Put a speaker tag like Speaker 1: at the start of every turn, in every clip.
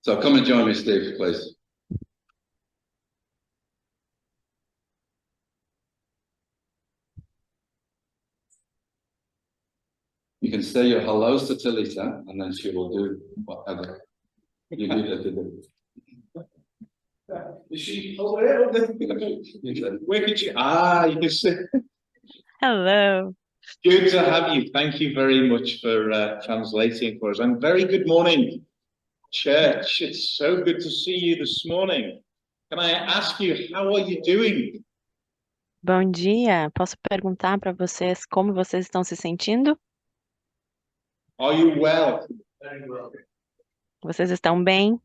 Speaker 1: So come and join me, Steve, please. You can say your hellos to Talita, and then she will do whatever you need her to do. Is she over there? Where could you? You can see.
Speaker 2: Hello.
Speaker 1: Good to have you. Thank you very much for translating for us. And very good morning, church. It's so good to see you this morning. Can I ask you, how are you doing?
Speaker 2: Bom dia. Posso perguntar para vocês como vocês estão se sentindo?
Speaker 1: Are you well? Very well.
Speaker 2: Vocês estão bem?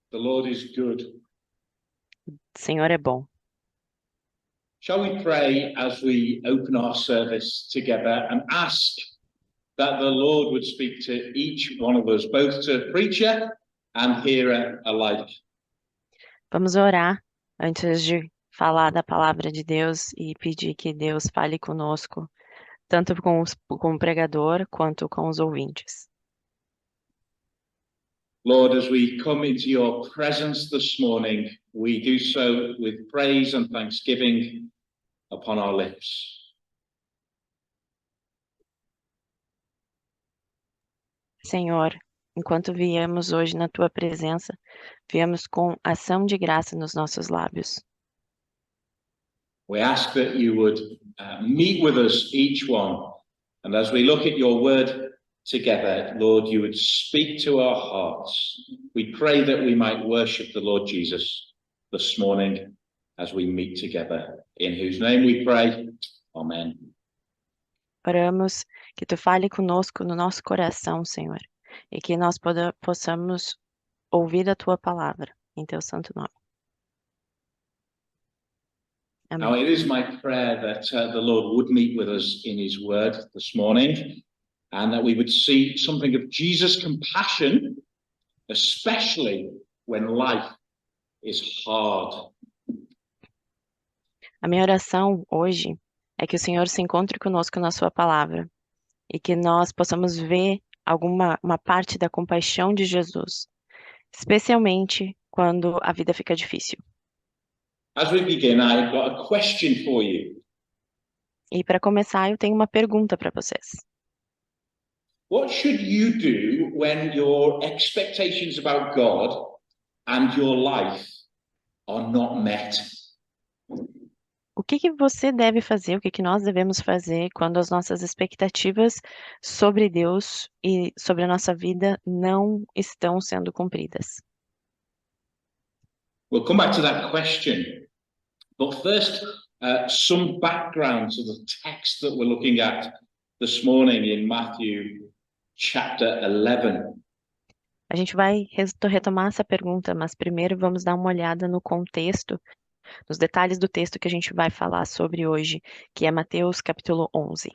Speaker 1: The Lord is good.
Speaker 2: O Senhor é bom.
Speaker 1: Shall we pray as we open our service together and ask that the Lord would speak to each one of us, both to preacher and hearer alike?
Speaker 2: Vamos orar antes de falar da palavra de Deus e pedir que Deus fale conosco, tanto com o pregador quanto com os ouvintes.
Speaker 1: Lord, as we come into your presence this morning, we do so with praise and thanksgiving upon our lips.
Speaker 2: Senhor, enquanto viemos hoje na tua presença, viemos com ação de graça nos nossos lábios.
Speaker 1: We ask that you would meet with us, each one, and as we look at your word together, Lord, you would speak to our hearts. We pray that we might worship the Lord Jesus this morning as we meet together, in whose name we pray. Amen.
Speaker 2: Oramos que tu fale conosco no nosso coração, Senhor, e que nós possamos ouvir a tua palavra, em teu santo nome.
Speaker 1: Now,
Speaker 2: Amém.
Speaker 1: it is my prayer that the Lord would meet with us in his word this morning, and that we would see something of Jesus' compassion, especially when life is hard.
Speaker 2: A minha oração hoje é que o Senhor se encontre conosco na sua palavra e que nós possamos ver uma parte da compaixão de Jesus, especialmente quando a vida fica difícil.
Speaker 1: As we begin, I've got a question for you.
Speaker 2: E para começar, eu tenho uma pergunta para vocês.
Speaker 1: What should you do when your expectations about God and your life are not met?
Speaker 2: O que você deve fazer, o que nós devemos fazer quando as nossas expectativas sobre Deus e sobre a nossa vida não estão sendo cumpridas?
Speaker 1: We'll come back to that question. But first, some background to the text that we're looking at this morning in Matthew chapter 11.
Speaker 2: A gente vai retomar essa pergunta, mas primeiro vamos dar uma olhada no contexto, nos detalhes do texto que a gente vai falar sobre hoje, que é Mateus capítulo 11.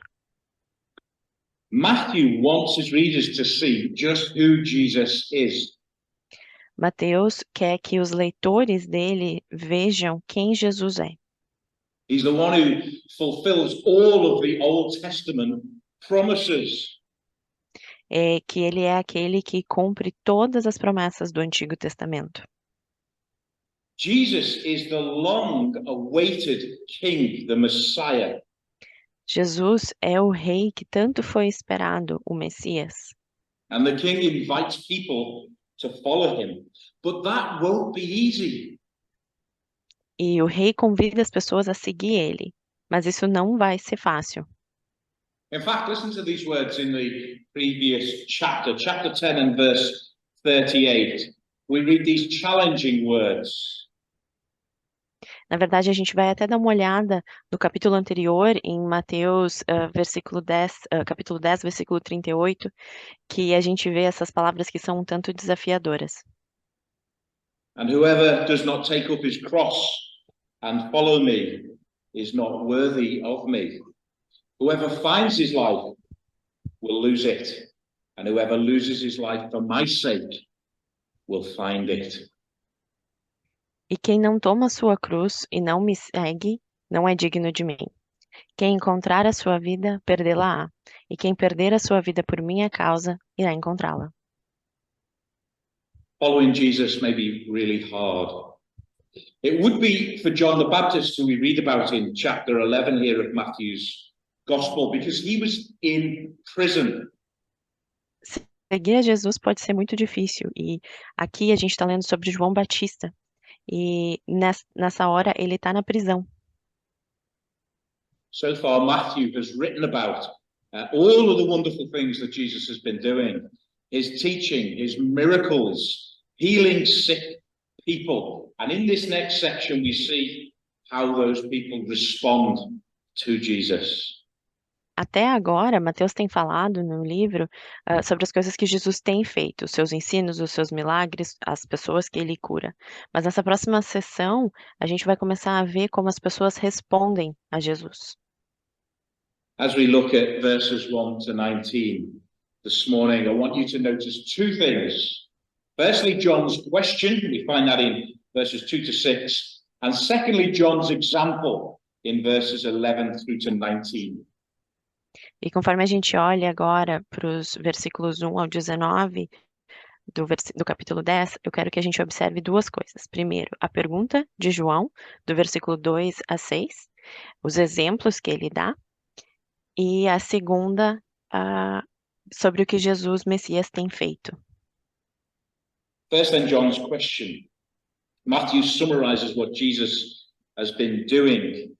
Speaker 1: Matthew wants his readers to see just who Jesus is.
Speaker 2: Mateus quer que os leitores dele vejam quem Jesus é.
Speaker 1: He's the one who fulfills all of the Old Testament promises.
Speaker 2: É que ele é aquele que cumpre todas as promessas do Antigo Testamento.
Speaker 1: Jesus is the long-awaited King, the Messiah.
Speaker 2: Jesus é o rei que tanto foi esperado, o Messias.
Speaker 1: And the King invites people to follow him. But that won't be easy.
Speaker 2: E o rei convida as pessoas a seguir ele, mas isso não vai ser fácil.
Speaker 1: In fact, listen to these words in the previous chapter, chapter 10 and verse 38. We read these challenging words.
Speaker 2: Na verdade, a gente vai até dar uma olhada no capítulo anterior, em Mateus, capítulo 10, versículo 38, que a gente vê essas palavras que são um tanto desafiadoras.
Speaker 1: And whoever does not take up his cross and follow me is not worthy of me. Whoever finds his life will lose it, and whoever loses his life for my sake will find it.
Speaker 2: E quem não toma a sua cruz e não me segue, não é digno de mim. Quem encontrar a sua vida, perdê-la-á. E quem perder a sua vida por minha causa, irá encontrá-la.
Speaker 1: following Jesus may be really hard. It would be for John the Baptist, who we read about in chapter 11 here of Matthew's Gospel, because he was in prison.
Speaker 2: Seguir a Jesus pode ser muito difícil. E aqui a gente está lendo sobre João Batista. E nessa hora ele está na prisão.
Speaker 1: So far, Matthew has written about all of the wonderful things that Jesus has been doing, his teaching, his miracles, healing sick people. And in this next section, we see how those people respond to Jesus.
Speaker 2: Até agora, Mateus tem falado no livro sobre as coisas que Jesus tem feito, os seus ensinos, os seus milagres, as pessoas que ele cura. Mas nessa próxima sessão, a gente vai começar a ver como as pessoas respondem a Jesus.
Speaker 1: As we look at verses 1 to 19 this morning, I want you to notice two things. Firstly, John's question, we find that in verses 2 to 6. And secondly, John's example in verses 11 through to 19.
Speaker 2: E conforme a gente olha agora para os versículos 1 ao 19 do capítulo 10, eu quero que a gente observe duas coisas. Primeiro, a pergunta de João, do versículo 2 a 6, os exemplos que ele dá, e a segunda, sobre o que Jesus Messias tem feito.
Speaker 1: First, then, John's question. Matthew summarizes what Jesus has been doing,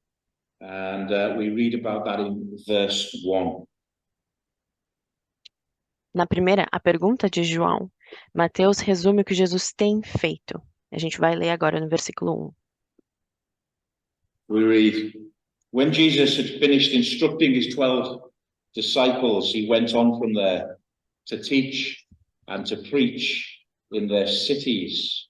Speaker 1: and we read about that in verse 1.
Speaker 2: Na primeira, a pergunta de João, Mateus resume o que Jesus tem feito. A gente vai ler agora no versículo 1.
Speaker 1: We read, when Jesus had finished instructing his 12 disciples, he went on from there to teach and to preach in their cities.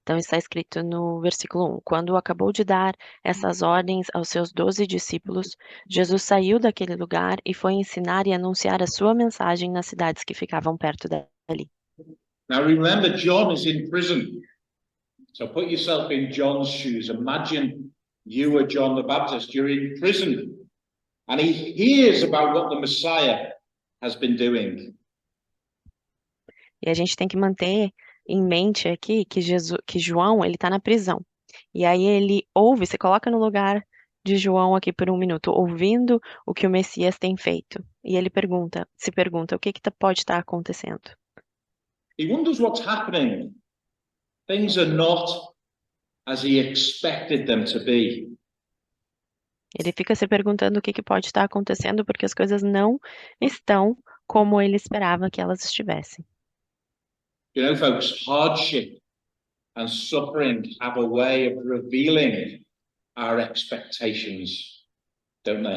Speaker 2: Então está escrito no versículo 1. Quando acabou de dar essas ordens aos seus 12 discípulos, Jesus saiu daquele lugar e foi ensinar e anunciar a sua mensagem nas cidades que ficavam perto dali.
Speaker 1: Now remember, John is in prison. So put yourself in John's shoes. Imagine you are John the Baptist. You're in prison. And he hears about what the Messiah has been doing.
Speaker 2: E a gente tem que manter em mente aqui que João, ele está na prisão. E aí ele ouve, se coloca no lugar de João aqui por um minuto, ouvindo o que o Messias tem feito. E ele se pergunta, o que pode estar acontecendo?
Speaker 1: He wonders what's happening. Things are not as he expected them to be.
Speaker 2: Ele fica se perguntando o que pode estar acontecendo, porque as coisas não estão como ele esperava que elas estivessem.
Speaker 1: You know, folks, hardship and suffering have a way of revealing our expectations, don't they?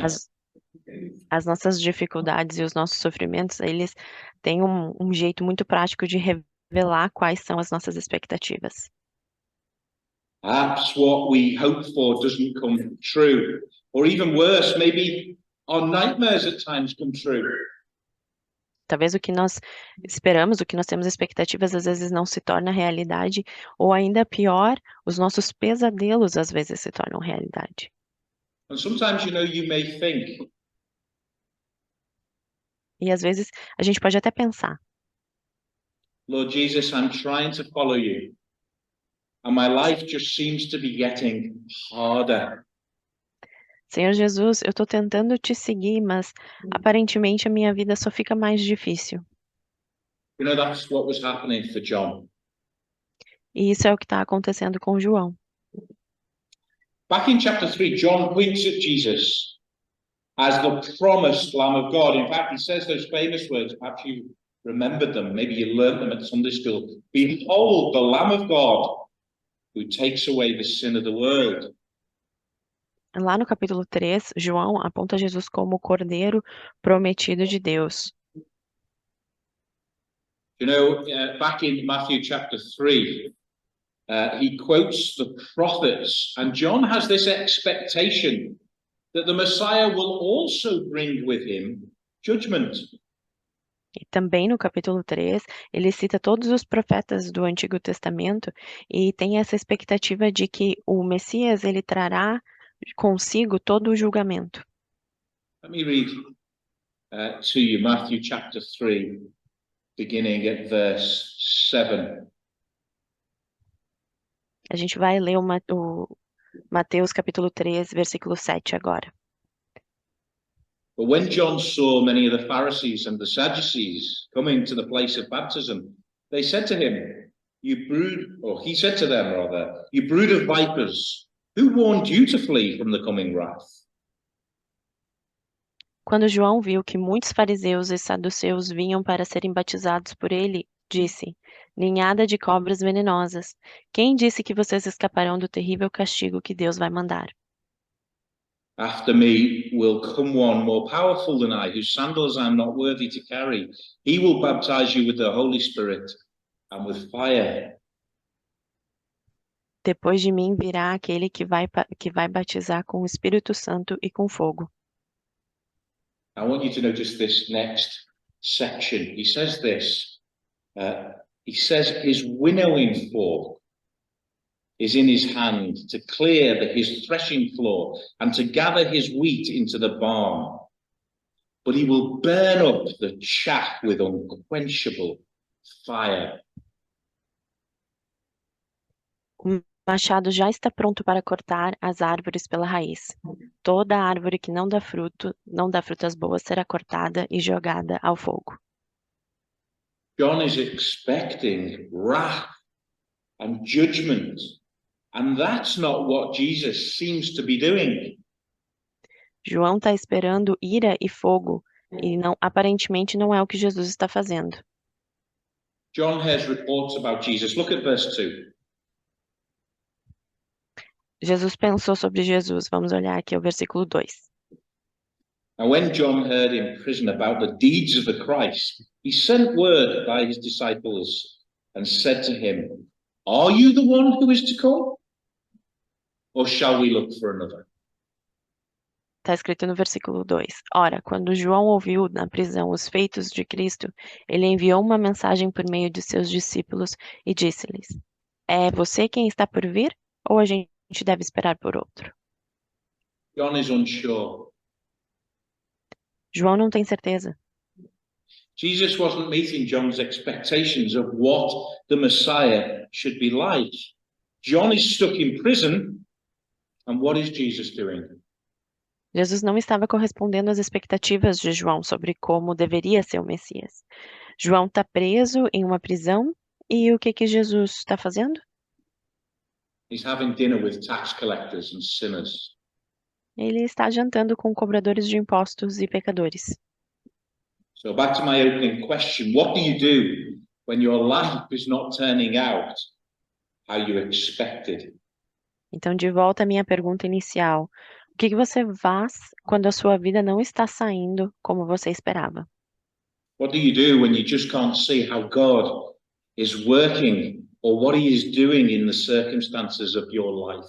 Speaker 2: As nossas dificuldades e os nossos sofrimentos, eles têm um jeito muito prático de revelar quais são as nossas expectativas.
Speaker 1: Perhaps what we hope for doesn't come true. Or even worse, maybe our nightmares at times come true.
Speaker 2: Talvez o que nós esperamos, o que nós temos expectativas, às vezes não se torna realidade, ou ainda pior, os nossos pesadelos às vezes se tornam realidade.
Speaker 1: And sometimes, you may think,
Speaker 2: E às vezes a gente pode até pensar,
Speaker 1: Lord Jesus, I'm trying to follow you, and my life just seems to be getting harder.
Speaker 2: Senhor Jesus, eu estou tentando te seguir, mas aparentemente a minha vida só fica mais difícil.
Speaker 1: You know, that's what was happening for John.
Speaker 2: E isso é o que está acontecendo com João.
Speaker 1: Back in chapter 3, John points at Jesus as the promised Lamb of God. In fact, he says those famous words, perhaps you remembered them, maybe you learned them at Sunday school. Behold, the Lamb of God who takes away the sin of the world.
Speaker 2: Lá no capítulo 3, João aponta Jesus como o Cordeiro prometido de Deus.
Speaker 1: You know, back in Matthew chapter 3, he quotes the prophets, and John has this expectation that the Messiah will also bring with him judgment.
Speaker 2: E também no capítulo 3, ele cita todos os profetas do Antigo Testamento e tem essa expectativa de que o Messias ele trará consigo todo o julgamento.
Speaker 1: Let me read to you Matthew chapter 3. beginning at verse 7.
Speaker 2: A gente vai ler o Mateus capítulo 3, versículo 7 agora.
Speaker 1: But when John saw many of the Pharisees and the Sadducees coming to the place of baptism, they said to him, he said to them rather, you brood of vipers, who warned you to flee from the coming wrath?
Speaker 2: Quando João viu que muitos fariseus e saduceus vinham para serem batizados por ele, disse: Ninhada de cobras venenosas, quem disse que vocês escaparão do terrível castigo que Deus vai mandar?
Speaker 1: After me will come one more powerful than I, whose sandals I am not worthy to carry. He will baptize you with the Holy Spirit and with fire.
Speaker 2: Depois de mim virá aquele que vai batizar com o Espírito Santo e com fogo.
Speaker 1: I want you to notice this next section. He says this. He says his winnowing fork is in his hand to clear his threshing floor and to gather his wheat into the barn. But he will burn up the chaff with unquenchable fire.
Speaker 2: O machado já está pronto para cortar as árvores pela raiz. Toda árvore que não dá frutas boas será cortada e jogada ao fogo.
Speaker 1: John is expecting wrath and judgment, and that's not what Jesus seems to be doing.
Speaker 2: João está esperando ira e fogo, e aparentemente não é o que Jesus está fazendo.
Speaker 1: John has reports about Jesus. Look at verse 2.
Speaker 2: Jesus pensou sobre Jesus. Vamos olhar aqui o versículo 2.
Speaker 1: Now, when John heard in prison about the deeds of the Christ, he sent word by his disciples and said to him, Are you the one who is to come? Or shall we look for another?
Speaker 2: Está escrito no versículo 2. Ora, quando João ouviu na prisão os feitos de Cristo, ele enviou uma mensagem por meio de seus discípulos e disse-lhes: É você quem está por vir? Ou a gente deve esperar por outro?
Speaker 1: John is unsure.
Speaker 2: João não tem certeza.
Speaker 1: Jesus wasn't meeting John's expectations of what the Messiah should be like. John is stuck in prison, and what is Jesus doing?
Speaker 2: Jesus não estava correspondendo às expectativas de João sobre como deveria ser o Messias. João está preso em uma prisão e o que Jesus está fazendo?
Speaker 1: He's having dinner with tax collectors and sinners.
Speaker 2: Ele está jantando com cobradores de impostos e pecadores.
Speaker 1: So back to my opening question, what do you do when your life is not turning out how you expected?
Speaker 2: Então, de volta à minha pergunta inicial. O que você faz quando a sua vida não está saindo como você esperava?
Speaker 1: What do you do when you just can't see how God is working or what he is doing in the circumstances of your life?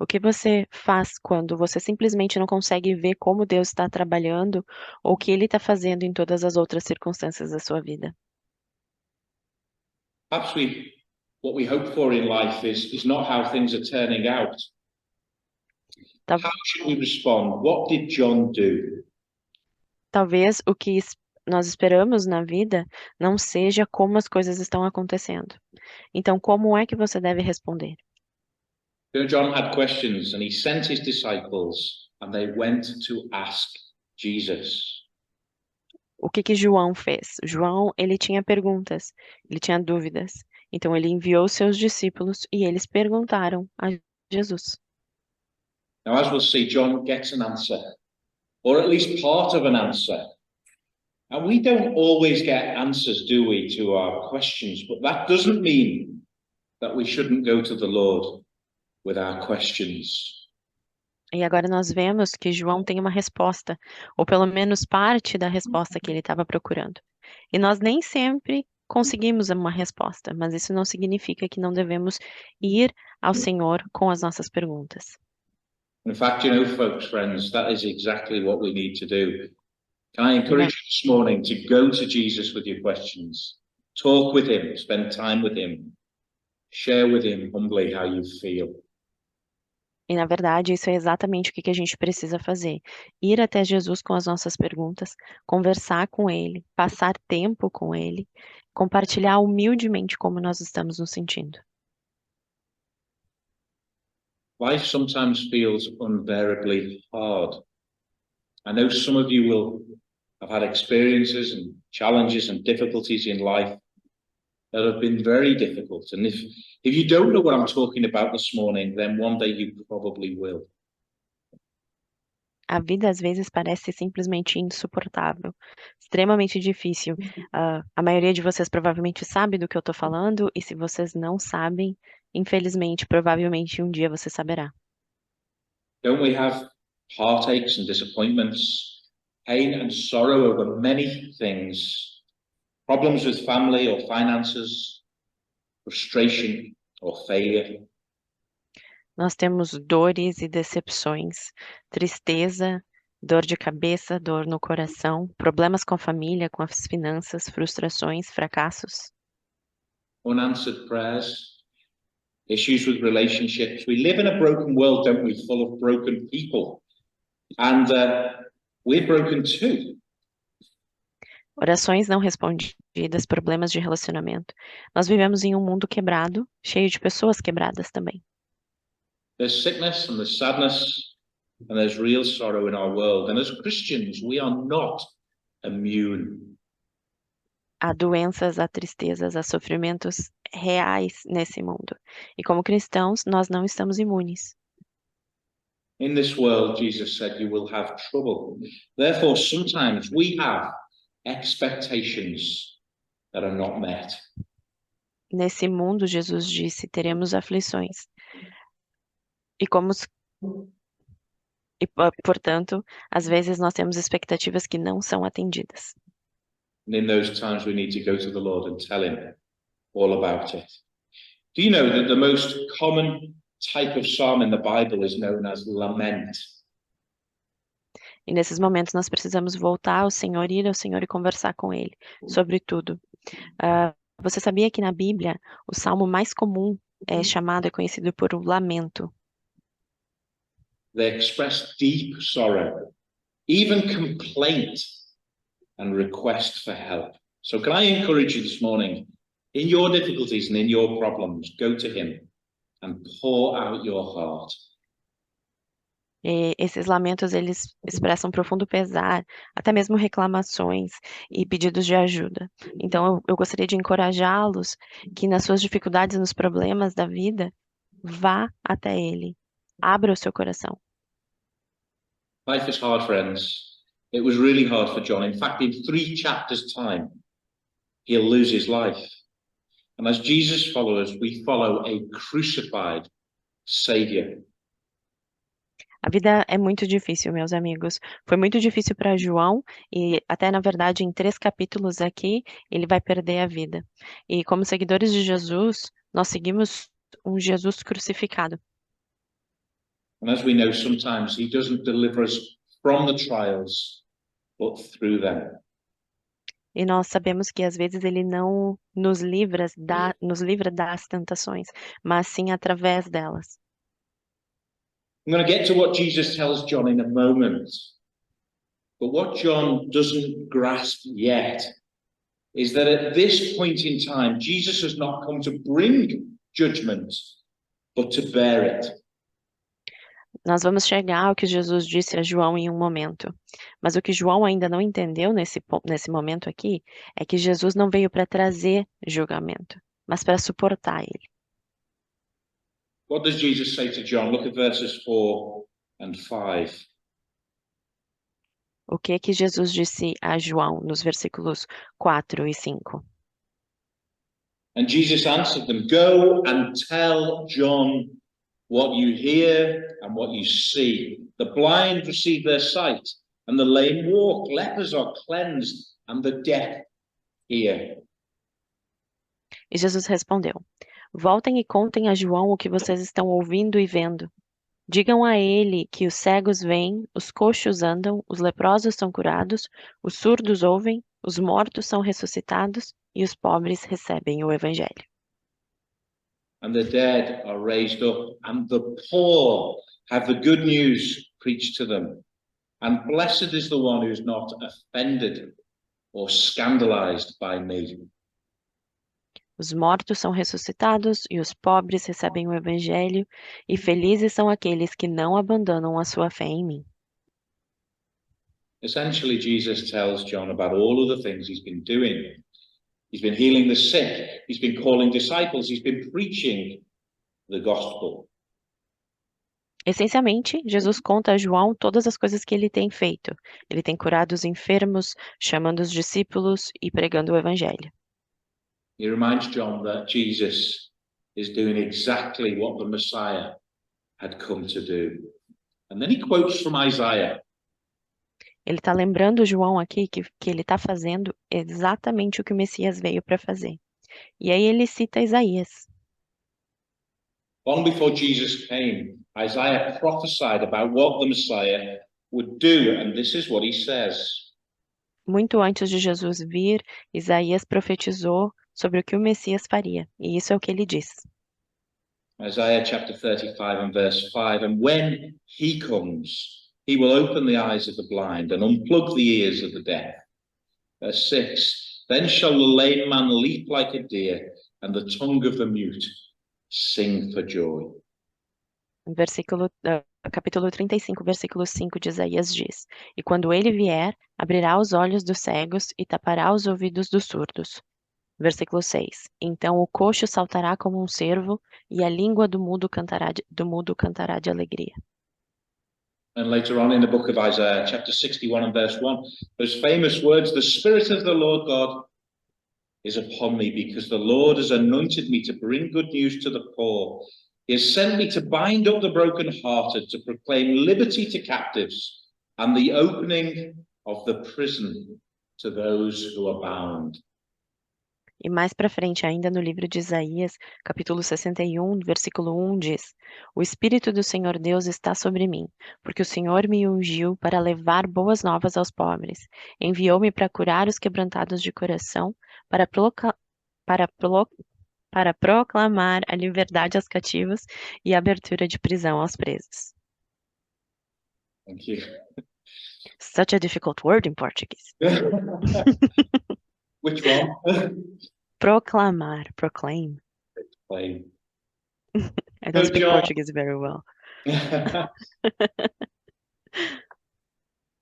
Speaker 2: O que você faz quando você simplesmente não consegue ver como Deus está trabalhando ou o que Ele está fazendo em todas as outras circunstâncias da sua vida?
Speaker 1: Perhaps what we hope for in life is not how things are turning out.
Speaker 2: Tal-
Speaker 1: How should we respond? What did John do?
Speaker 2: Talvez o que nós esperamos na vida não seja como as coisas estão acontecendo. Então, como é que você deve responder?
Speaker 1: John had questions and he sent his disciples and they went to ask Jesus.
Speaker 2: O que João fez? João, ele tinha perguntas, ele tinha dúvidas. Então, ele enviou seus discípulos e eles perguntaram a Jesus.
Speaker 1: Now, as we'll see, John gets an answer, or at least part of an answer. And we don't always get answers, do we, to our questions? But that doesn't mean that we shouldn't go to the Lord with our questions.
Speaker 2: E agora nós vemos que João tem uma resposta, ou pelo menos parte da resposta que ele estava procurando. E nós nem sempre conseguimos uma resposta, mas isso não significa que não devemos ir ao Senhor com as nossas perguntas.
Speaker 1: In fact, you know, folks, friends, that is exactly what we need to do. Can I encourage you this morning to go to Jesus with your questions? Talk with him, spend time with him, share with him humbly how you feel.
Speaker 2: E, na verdade, isso é exatamente o que a gente precisa fazer. Ir até Jesus com as nossas perguntas, conversar com Ele, passar tempo com Ele, compartilhar humildemente como nós estamos nos sentindo.
Speaker 1: Life sometimes feels unbearably hard. I know some of you will have had experiences and challenges and difficulties in life that have been very difficult. And if you don't know what I'm talking about this morning, then one day you probably will.
Speaker 2: A vida às vezes parece simplesmente insuportável, extremamente difícil. A maioria de vocês provavelmente sabe do que eu estou falando, e se vocês não sabem, infelizmente, provavelmente um dia você saberá.
Speaker 1: Don't we have heartaches and disappointments, pain and sorrow over many things, problems with family or finances, frustration or failure?
Speaker 2: Nós temos dores e decepções, tristeza, dor de cabeça, dor no coração, problemas com a família, com as finanças, frustrações, fracassos,
Speaker 1: Unanswered prayers, issues with relationships. We live in a broken world, don't we, full of broken people. And we're broken too.
Speaker 2: orações não respondidas, problemas de relacionamento. Nós vivemos em um mundo quebrado, cheio de pessoas quebradas também.
Speaker 1: There's sickness and there's sadness and there's real sorrow in our world. And as Christians, we are not immune.
Speaker 2: Há doenças, há tristezas, há sofrimentos reais nesse mundo. E como cristãos, nós não estamos imunes.
Speaker 1: In this world, Jesus said, you will have trouble. Therefore, sometimes we have expectations that are not met.
Speaker 2: Nesse mundo, Jesus disse, teremos aflições. E como portanto, às vezes nós temos expectativas que não são atendidas.
Speaker 1: And in those times, we need to go to the Lord and tell him all about it. Do you know that the most common type of psalm in the Bible is known as lament?
Speaker 2: E nesses momentos nós precisamos voltar ao Senhor, ir ao Senhor e conversar com Ele sobre tudo. Você sabia que na Bíblia o salmo mais comum é conhecido por o lamento?
Speaker 1: They express deep sorrow, even complaint and request for help. So can I encourage you this morning, in your difficulties and in your problems, go to him and pour out your heart.
Speaker 2: E esses lamentos, eles expressam profundo pesar, até mesmo reclamações e pedidos de ajuda. Então, eu gostaria de encorajá-los que nas suas dificuldades e nos problemas da vida, vá até Ele. Abra o seu coração.
Speaker 1: Life is hard, friends. It was really hard for John. In fact, in 3 chapters' time, he'll lose his life. And as Jesus followers, we follow a crucified Savior.
Speaker 2: A vida é muito difícil, meus amigos. Foi muito difícil para João e até, na verdade, em 3 capítulos aqui, ele vai perder a vida. E como seguidores de Jesus, nós seguimos um Jesus crucificado.
Speaker 1: And as we know, sometimes he doesn't deliver us from the trials, but through them.
Speaker 2: E nós sabemos que às vezes ele não nos livra das tentações, mas sim através delas.
Speaker 1: I'm going to get to what Jesus tells John in a moment. But what John doesn't grasp yet is that at this point in time, Jesus has not come to bring judgment, but to bear it.
Speaker 2: Nós vamos chegar ao que Jesus disse a João em um momento. Mas o que João ainda não entendeu nesse momento aqui é que Jesus não veio para trazer julgamento, mas para suportar ele.
Speaker 1: What does Jesus say to John? Look at verses 4 and 5.
Speaker 2: O que Jesus disse a João nos versículos 4 e 5?
Speaker 1: And Jesus answered them, go and tell John what you hear and what you see. The blind receive their sight, and the lame walk, lepers are cleansed, and the deaf hear.
Speaker 2: E Jesus respondeu: voltem e contem a João o que vocês estão ouvindo e vendo. Digam a ele que os cegos veem, os coxos andam, os leprosos são curados, os surdos ouvem, os mortos são ressuscitados e os pobres recebem o evangelho.
Speaker 1: And the dead are raised up, and the poor have the good news preached to them, and blessed is the one who is not offended or scandalized by me.
Speaker 2: Os mortos são ressuscitados e os pobres recebem o evangelho, e felizes são aqueles que não abandonam a sua fé em mim.
Speaker 1: Essentially, Jesus tells John about all of the things he's been doing. He's been healing the sick, he's been calling disciples, he's been preaching the gospel.
Speaker 2: Essencialmente, Jesus conta a João todas as coisas que ele tem feito. Ele tem curado os enfermos, chamando os discípulos e pregando o evangelho.
Speaker 1: He reminds John that Jesus is doing exactly what the Messiah had come to do. And then he quotes from Isaiah.
Speaker 2: Ele está lembrando João aqui que ele está fazendo exatamente o que o Messias veio para fazer. E aí ele cita Isaías.
Speaker 1: Long before Jesus came, Isaiah prophesied about what the Messiah would do, and this is what he says.
Speaker 2: Muito antes de Jesus vir, Isaías profetizou sobre o que o Messias faria. E isso é o que ele diz.
Speaker 1: Isaiah chapter 35 and verse 5, and when he comes, he will open the eyes of the blind and unplug the ears of the deaf. Verse 6, then shall the lame man leap like a deer, and the tongue of the mute sing for joy.
Speaker 2: Capítulo 35, versículo 5 de Isaías diz: E quando ele vier, abrirá os olhos dos cegos e tapará os ouvidos dos surdos. Versículo 6: Então o coxo saltará como um cervo, e a língua do mudo cantará de alegria.
Speaker 1: And later on in the book of Isaiah, chapter 61 and verse 1, those famous words, the Spirit of the Lord God is upon me, because the Lord has anointed me to bring good news to the poor. He has sent me to bind up the brokenhearted, to proclaim liberty to captives, and the opening of the prison to those who are bound.
Speaker 2: E mais para frente, ainda no livro de Isaías, capítulo 61, versículo 1 diz: O Espírito do Senhor Deus está sobre mim, porque o Senhor me ungiu para levar boas novas aos pobres. Enviou-me para curar os quebrantados de coração, para proclamar a liberdade aos cativos e a abertura de prisão aos presos.
Speaker 1: Thank you.
Speaker 2: Such a difficult word in Portuguese.
Speaker 1: Which one?
Speaker 2: Proclamar, proclaim.
Speaker 1: Plain.
Speaker 2: I don't
Speaker 1: So,
Speaker 2: speak
Speaker 1: John-
Speaker 2: Portuguese very well.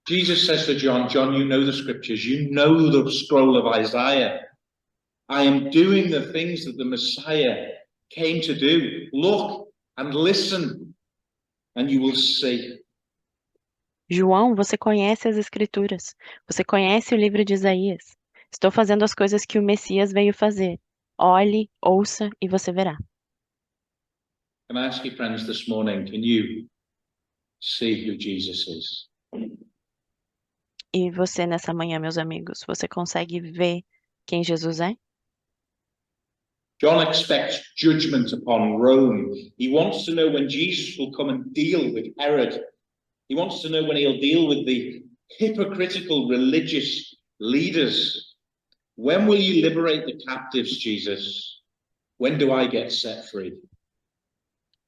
Speaker 1: Jesus says to John, John, you know the scriptures, you know the scroll of Isaiah. I am doing the things that the Messiah came to do. Look and listen, and you will see.
Speaker 2: João, você conhece as Escrituras. Você conhece o livro de Isaías. Estou fazendo as coisas que o Messias veio fazer. Olhe, ouça e você verá.
Speaker 1: Can I ask you, friends, this morning, can you see who Jesus is?
Speaker 2: E você, nessa manhã, meus amigos, você consegue ver quem Jesus é?
Speaker 1: John expects judgment upon Rome. He wants to know when Jesus will come and deal with Herod. He wants to know when he'll deal with the hypocritical religious leaders. When will you liberate the captives, Jesus? When do I get set free?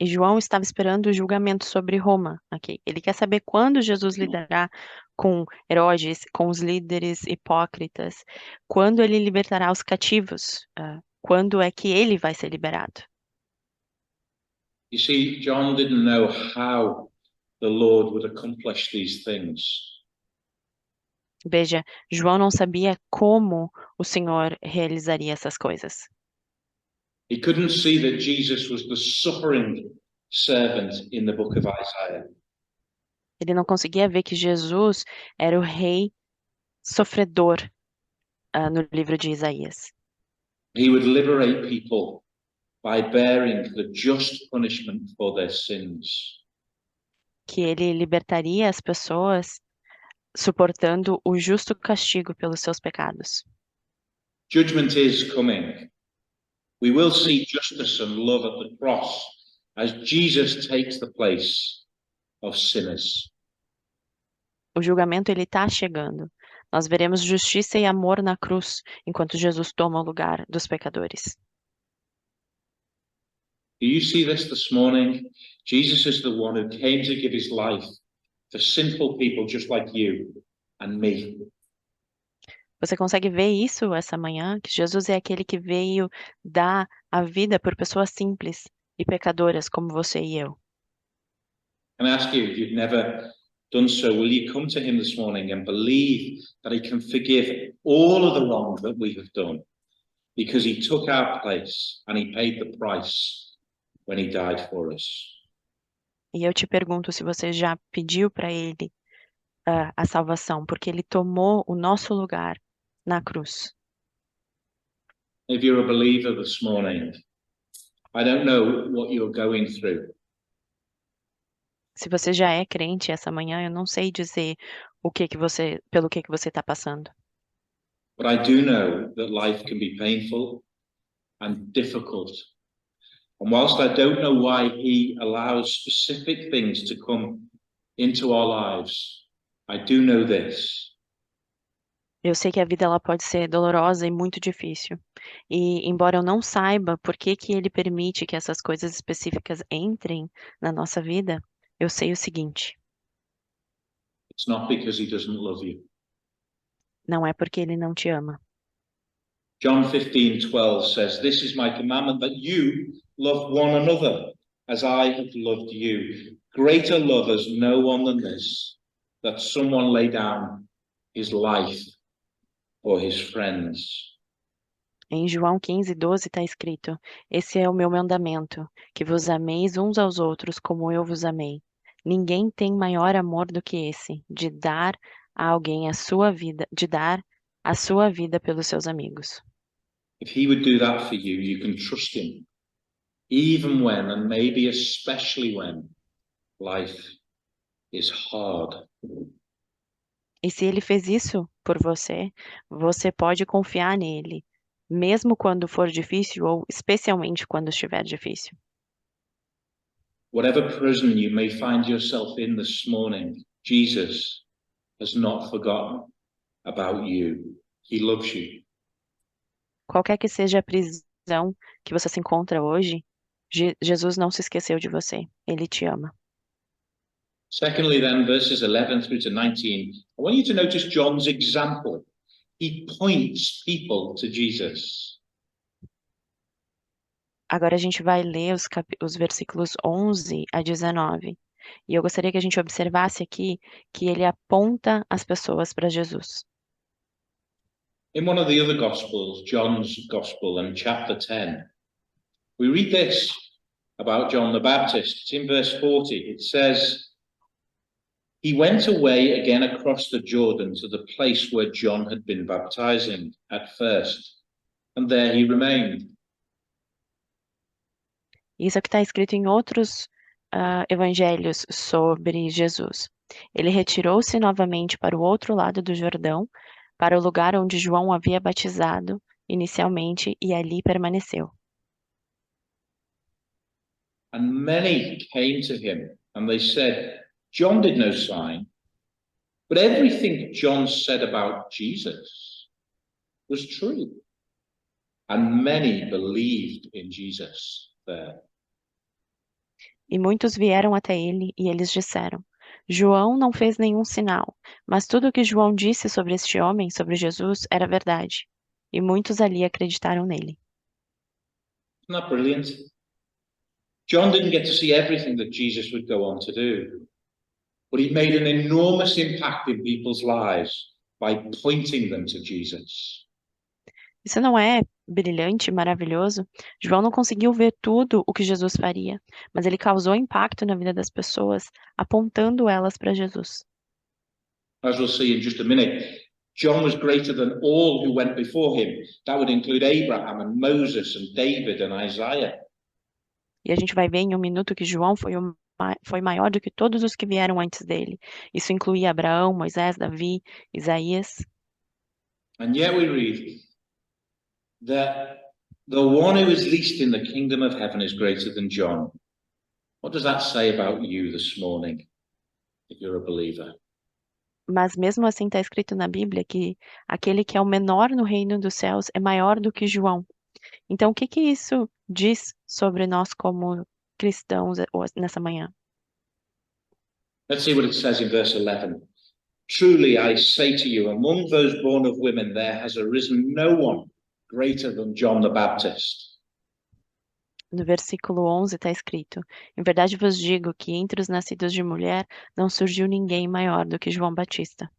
Speaker 2: E João estava esperando o julgamento sobre Roma. Aqui. Ele quer saber quando Jesus lidará com Herodes, com os líderes hipócritas, quando ele libertará os cativos, quando é que ele vai ser liberado.
Speaker 1: You see, John didn't know how the Lord would accomplish these things.
Speaker 2: Veja, João não sabia como o Senhor realizaria essas coisas.
Speaker 1: He couldn't see that Jesus was the suffering servant in the book of Isaiah.
Speaker 2: Ele não conseguia ver que Jesus era o rei sofredor no livro de Isaías.
Speaker 1: He would liberate people by bearing the just punishment for their sins.
Speaker 2: Que ele libertaria as pessoas suportando o justo castigo pelos seus pecados.
Speaker 1: Judgment is coming. We will see justice and love at the cross as Jesus takes the place of sinners.
Speaker 2: O julgamento ele está chegando. Nós veremos justiça e amor na cruz, enquanto Jesus toma o lugar dos pecadores.
Speaker 1: Do you see this morning? Jesus is the one who came to give his life for sinful people just like you and me.
Speaker 2: Você consegue ver isso essa manhã? Que Jesus é aquele que veio dar a vida por pessoas simples e pecadoras como você e eu.
Speaker 1: Can I ask you, if you've never done so, will you come to him this morning and believe that he can forgive all of the wrong that we have done? Because he took our place and he paid the price when he died for us.
Speaker 2: E eu te pergunto se você já pediu para ele a salvação, porque ele tomou o nosso lugar na cruz.
Speaker 1: If you're a believer this morning, I don't know what you're going through.
Speaker 2: Se você já é crente essa manhã, eu não sei dizer pelo que você está passando.
Speaker 1: But I do know that life can be painful and difficult. And whilst I don't know why he allows specific things to come into our lives, I do know this.
Speaker 2: Eu sei que a vida ela pode ser dolorosa e muito difícil. E embora eu não saiba por que que ele permite que essas coisas específicas entrem na nossa vida, eu sei o seguinte:
Speaker 1: It's not because he doesn't love you.
Speaker 2: não é porque ele não te ama.
Speaker 1: John 15:12 says, "This is my commandment, that you love one another as I have loved you. Greater love has no one than this, that someone lay down his life for his friends."
Speaker 2: Em João 15:12 está escrito: esse é o meu mandamento, que vos ameis uns aos outros como eu vos amei. Ninguém tem maior amor do que esse, de dar a alguém a sua vida, de dar a sua vida pelos seus amigos.
Speaker 1: If he would do that for you, you can trust him, even when, and maybe especially when, life is hard.
Speaker 2: E se ele fez isso por você, você pode confiar nele, mesmo quando for difícil ou especialmente quando estiver difícil.
Speaker 1: Whatever prison you may find yourself in this morning, Jesus has not forgotten about you. He loves you.
Speaker 2: Qualquer que seja a prisão que você se encontra hoje, Jesus não se esqueceu de você. Ele te ama.
Speaker 1: Secondly, then, verses 11 through to 19, I want you to notice John's example. He points people to Jesus.
Speaker 2: Agora a gente vai ler os versículos 11 a 19. E eu gostaria que a gente observasse aqui que ele aponta as pessoas para Jesus.
Speaker 1: In one of the other Gospels, John's Gospel and chapter 10, we read this about John the Baptist. It's in verse 40. It says, "He went away again across the Jordan to the place where John had been baptizing at first, and there he remained."
Speaker 2: Isso é o que está escrito em outros evangelhos sobre Jesus. Ele retirou-se novamente para o outro lado do Jordão, para o lugar onde João havia batizado inicialmente, e ali permaneceu.
Speaker 1: And many came to him, and they said, "John did no sign, but everything John said about Jesus was true." And many believed in Jesus there.
Speaker 2: E muitos vieram até ele, e eles disseram: João não fez nenhum sinal, mas tudo o que João disse sobre este homem, sobre Jesus, era verdade. E muitos ali acreditaram nele.
Speaker 1: Isn't that brilliant? John didn't get to see everything that Jesus would go on to do, but he made an enormous impact in people's lives by pointing them to Jesus.
Speaker 2: Isso não é brilhante, maravilhoso? João não conseguiu ver tudo o que Jesus faria, mas ele causou impacto na vida das pessoas, apontando elas para Jesus.
Speaker 1: As we'll see in just a minute, John was greater than all who went before him. That would include Abraham and Moses and David and Isaiah.
Speaker 2: E a gente vai ver em um minuto que João foi maior do que todos os que vieram antes dele. Isso incluía Abraão, Moisés, Davi, Isaías.
Speaker 1: And yet we read that the one who is least in the kingdom of heaven is greater than John. What does that say about you this morning, if you're a believer?
Speaker 2: Mas mesmo assim está escrito na Bíblia que aquele que é o menor no reino dos céus é maior do que João. Então, o que que isso diz sobre nós como cristãos nessa manhã?
Speaker 1: Let's see what it says in verse 11. Truly I say to you, among those born of women, there has arisen no one greater than John the Baptist.
Speaker 2: No versículo 11 está escrito: Em verdade vos digo que entre os nascidos de mulher não surgiu ninguém maior do que João Batista.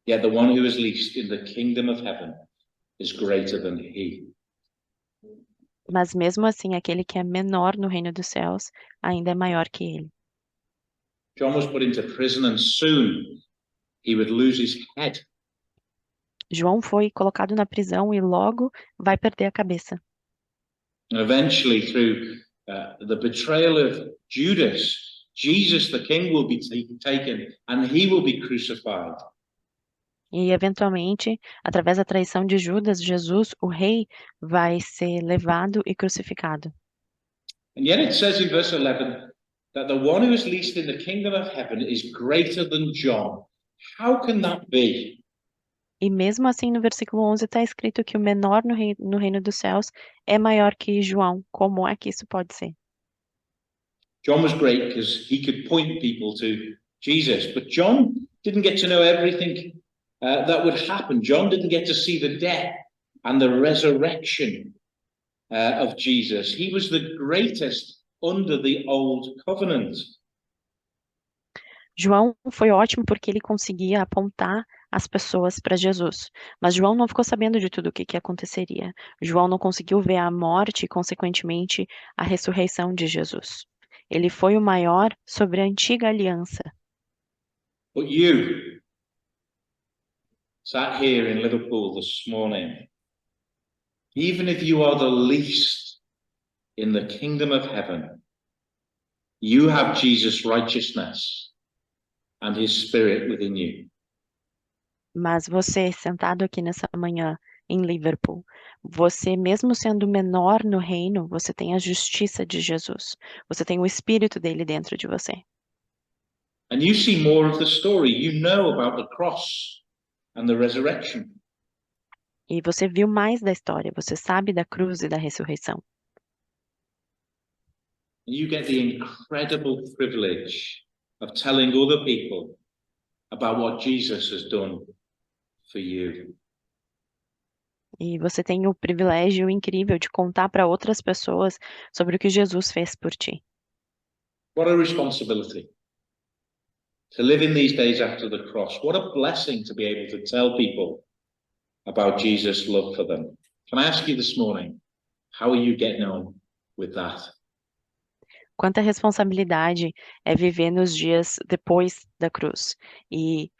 Speaker 1: Yet the one who is least in the kingdom of heaven is greater than he.
Speaker 2: Mas mesmo assim, aquele que é menor no reino dos céus ainda é maior que ele.
Speaker 1: John was put into prison and soon he would lose his head.
Speaker 2: João foi colocado na prisão e logo vai perder a cabeça.
Speaker 1: And eventually, through the betrayal of Judas, Jesus the King will be taken and he will be crucified.
Speaker 2: E, eventualmente, através da traição de Judas, Jesus, o rei, vai ser levado e crucificado.
Speaker 1: And yet it says in verse 11 that the one who is least in the kingdom of heaven is greater than John. How can that be?
Speaker 2: E mesmo assim, no versículo 11 está escrito que o menor no reino dos céus é maior que João. Como é que isso pode ser?
Speaker 1: John was great because he could point people to Jesus, but John didn't get to know everything that would happen. John didn't get to see the death and the resurrection of Jesus. He was the greatest under the old covenant.
Speaker 2: João foi ótimo porque ele conseguia apontar as pessoas para Jesus. Mas João não ficou sabendo de tudo o que aconteceria. João não conseguiu ver a morte e, consequentemente, a ressurreição de Jesus. Ele foi o maior sobre a antiga aliança.
Speaker 1: But you sat here in Liverpool this morning, even if you are the least in the kingdom of heaven, you have Jesus' righteousness and his spirit within you.
Speaker 2: Mas você, sentado aqui nessa manhã em Liverpool, você, mesmo sendo menor no reino, você tem a justiça de Jesus. Você tem o espírito dele dentro de você.
Speaker 1: And you see more of the story. You know about the cross and the resurrection.
Speaker 2: E você viu mais da história, você sabe da cruz e da ressurreição.
Speaker 1: And you get the incredible privilege of telling other people about what Jesus has done for you.
Speaker 2: E você tem o privilégio incrível de contar para outras pessoas sobre o que Jesus fez por ti.
Speaker 1: What a responsibility to live in these days after the cross. What a blessing to be able to tell people about Jesus' love for them. Can I ask you this morning, how are you getting on with that?
Speaker 2: Quanta responsabilidade é viver nos dias depois da cruz. E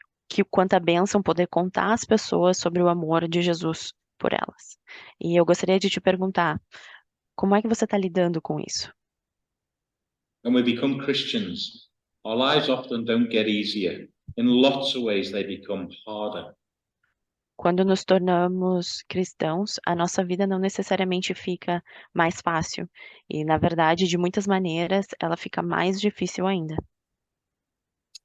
Speaker 2: quanta bênção poder contar às pessoas sobre o amor de Jesus por elas. E eu gostaria de te perguntar, como é que você está lidando com isso?
Speaker 1: When we become Christians, our lives often don't get easier. In lots of ways, they become harder.
Speaker 2: Quando nos tornamos cristãos, a nossa vida não necessariamente fica mais fácil. E, na verdade, de muitas maneiras, ela fica mais difícil ainda.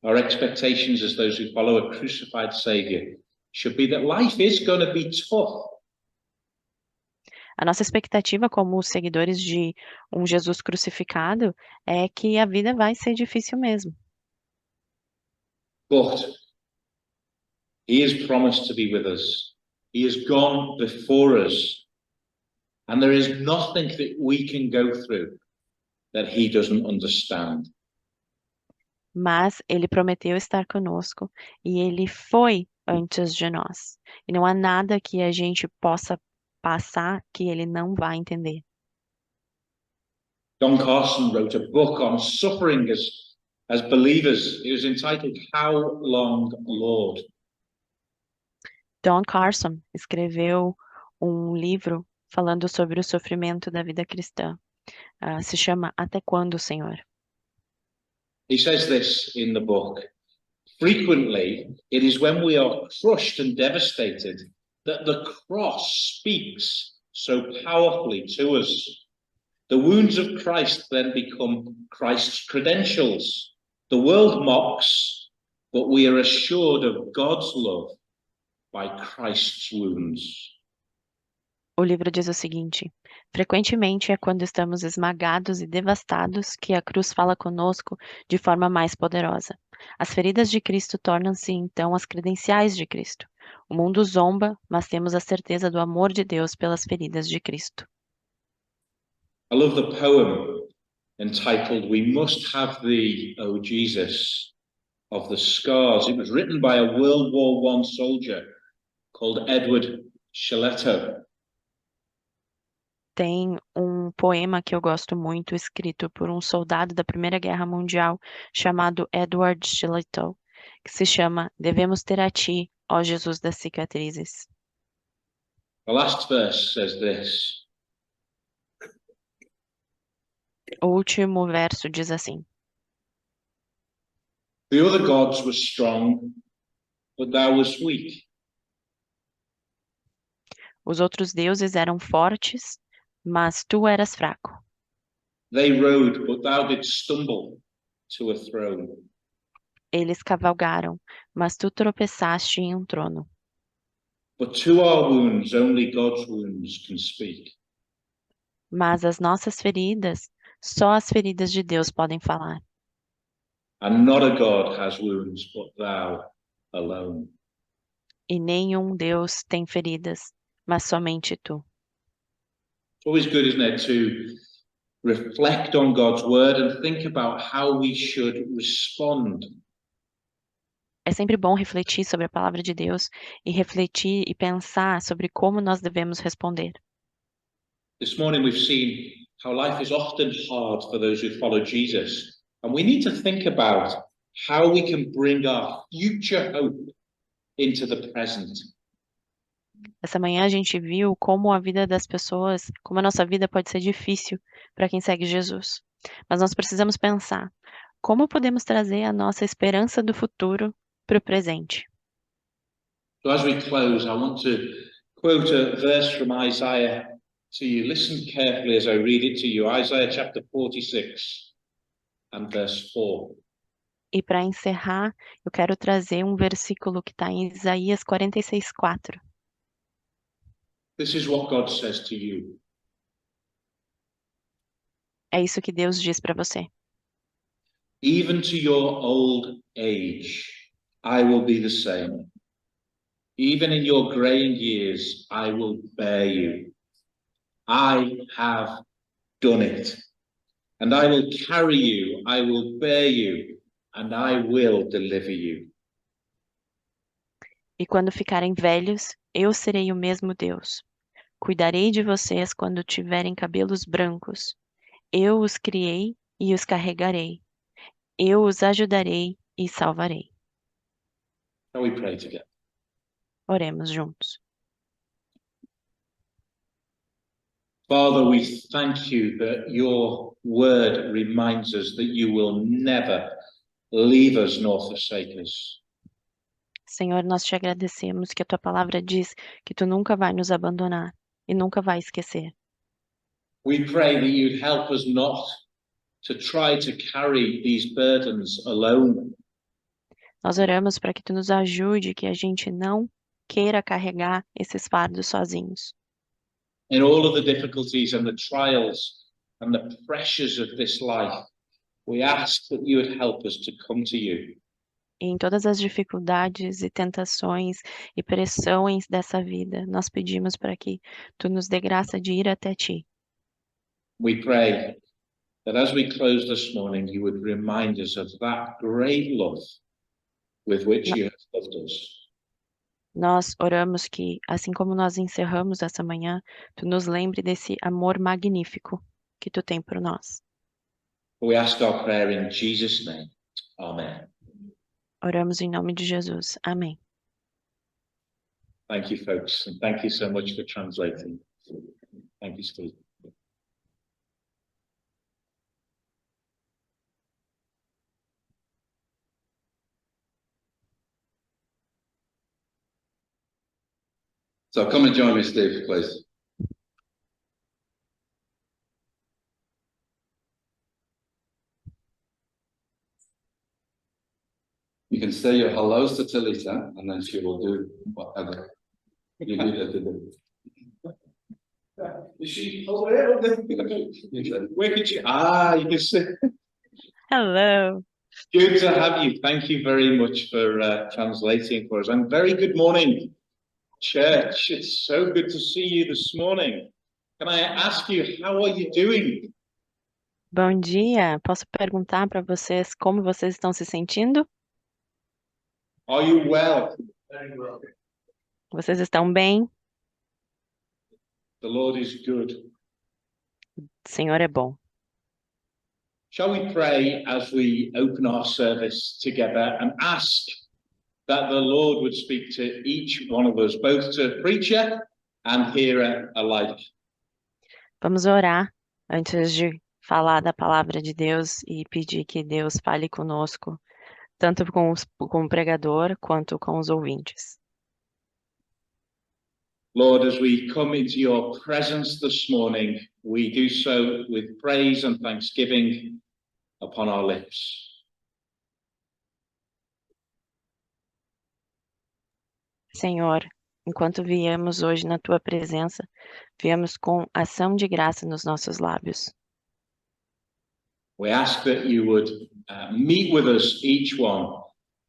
Speaker 1: Our expectations as those who follow a crucified Savior should be that life is going to be tough.
Speaker 2: A nossa expectativa como os seguidores de um Jesus crucificado é que a vida vai ser difícil mesmo.
Speaker 1: But he has promised to be with us. He has gone before us. And there is nothing that we can go through that he doesn't understand.
Speaker 2: Mas ele prometeu estar conosco e ele foi antes de nós. E não há nada que a gente possa passar que ele não vai entender.
Speaker 1: John Carson wrote a book on suffering as believers. It was entitled How Long, Lord?
Speaker 2: Don Carson escreveu um livro falando sobre o sofrimento da vida cristã. Se chama Até Quando, Senhor?
Speaker 1: He says this in the book. Frequently, it is when we are crushed and devastated that the cross speaks so powerfully to us. The wounds of Christ then become Christ's credentials. The world mocks, but we are assured of God's love by Christ's wounds.
Speaker 2: O livro diz o seguinte: frequentemente é quando estamos esmagados e devastados que a cruz fala conosco de forma mais poderosa. As feridas de Cristo tornam-se então as credenciais de Cristo. O mundo zomba, mas temos a certeza do amor de Deus pelas feridas de Cristo.
Speaker 1: I love the poem entitled We Must Have Thee, O Jesus, of the Scars. It was written by a World War I soldier called Edward Shilleto.
Speaker 2: Tem um poema que eu gosto muito, escrito por um soldado da Primeira Guerra Mundial, chamado Edward Shillito, que se chama Devemos ter a ti, ó Jesus das cicatrizes.
Speaker 1: The last verse says this:
Speaker 2: O último verso diz assim:
Speaker 1: The other gods were strong, but thou wast weak.
Speaker 2: os outros deuses eram fortes, mas tu eras fraco.
Speaker 1: They rode, but thou didst stumble to a throne.
Speaker 2: Eles cavalgaram, mas tu tropeçaste em um trono.
Speaker 1: But to our wounds, only God's wounds can speak.
Speaker 2: Mas as nossas feridas, só as feridas de Deus podem falar.
Speaker 1: And not a God has wounds, but thou alone.
Speaker 2: E nenhum Deus tem feridas, mas somente tu.
Speaker 1: It's always good, isn't it, to reflect on God's word and think about how we should respond.
Speaker 2: É sempre bom refletir sobre a palavra de Deus e refletir e pensar sobre como nós devemos responder.
Speaker 1: This morning we've seen how life is often hard for those who follow Jesus. And we need to think about how we can bring our future hope into the present.
Speaker 2: Essa manhã a gente viu como a vida das pessoas, como a nossa vida pode ser difícil para quem segue Jesus. Mas nós precisamos pensar como podemos trazer a nossa esperança do futuro para o presente.
Speaker 1: So as we close, I want to quote a verse from Isaiah to you. Listen carefully as I read it to you. Isaiah chapter 46 and verse 4.
Speaker 2: E para encerrar, eu quero trazer um versículo que está em Isaías 46:4.
Speaker 1: This is what God says to you.
Speaker 2: É isso que Deus diz para você.
Speaker 1: Even to your old age, I will be the same. Even in your graying years, I will bear you. I have done it. And I will carry you, I will bear you, and I will deliver you.
Speaker 2: E quando ficarem velhos, eu serei o mesmo Deus. Cuidarei de vocês quando tiverem cabelos brancos. Eu os criei e os carregarei. Eu os ajudarei e salvarei.
Speaker 1: Shall we pray together?
Speaker 2: Oremos juntos.
Speaker 1: Father, we thank you that your word reminds us that you will never leave us nor forsake us.
Speaker 2: Senhor, nós te agradecemos que a tua palavra diz que tu nunca vai nos abandonar e nunca vai esquecer.
Speaker 1: We pray that you'd help us not to try to carry these burdens alone.
Speaker 2: Nós oramos para que tu nos ajude, que a gente não queira carregar esses fardos sozinhos.
Speaker 1: In all of the difficulties and the trials and the pressures of this life, we ask that you would help us to come to you.
Speaker 2: E em todas as dificuldades e tentações e pressões dessa vida, nós pedimos para que tu nos dê graça de ir até ti.
Speaker 1: We pray that as we close this morning, you would remind us of that great love with which you have loved us.
Speaker 2: Nós oramos que, assim como nós encerramos essa manhã, tu nos lembre desse amor magnífico que tu tem por nós.
Speaker 1: We ask our prayer in Jesus' name. Amen.
Speaker 2: Oramos em nome de Jesus. Amém.
Speaker 1: Thank you, folks, and thank you so much for translating. Thank you, Steve.
Speaker 3: So come and join me, Steve, please. You can say your hellos to Talita, and then she will do whatever you need her to do.
Speaker 1: Is she over there? Where could she? Ah, you can see.
Speaker 2: Hello.
Speaker 1: Good to have you. Thank you very much for translating for us. And very good morning, church. It's so good to see you this morning. Can I ask you, how are you doing?
Speaker 2: Bom dia. Posso perguntar para vocês como vocês estão se sentindo?
Speaker 1: Are you well? Very well.
Speaker 2: Vocês estão bem?
Speaker 1: The Lord is good.
Speaker 2: O Senhor é bom.
Speaker 1: Shall we pray as we open our service together and ask that the Lord would speak to each one of us, both to preacher and hearer alike?
Speaker 2: Vamos orar antes de falar da palavra de Deus e pedir que Deus fale conosco, tanto com o pregador quanto com os ouvintes.
Speaker 1: Lord, as we come into your presence this morning, we do so with praise and thanksgiving upon our lips.
Speaker 2: Senhor, enquanto viemos hoje na tua presença, viemos com ação de graça nos nossos lábios.
Speaker 1: We ask that you would meet with us, each one,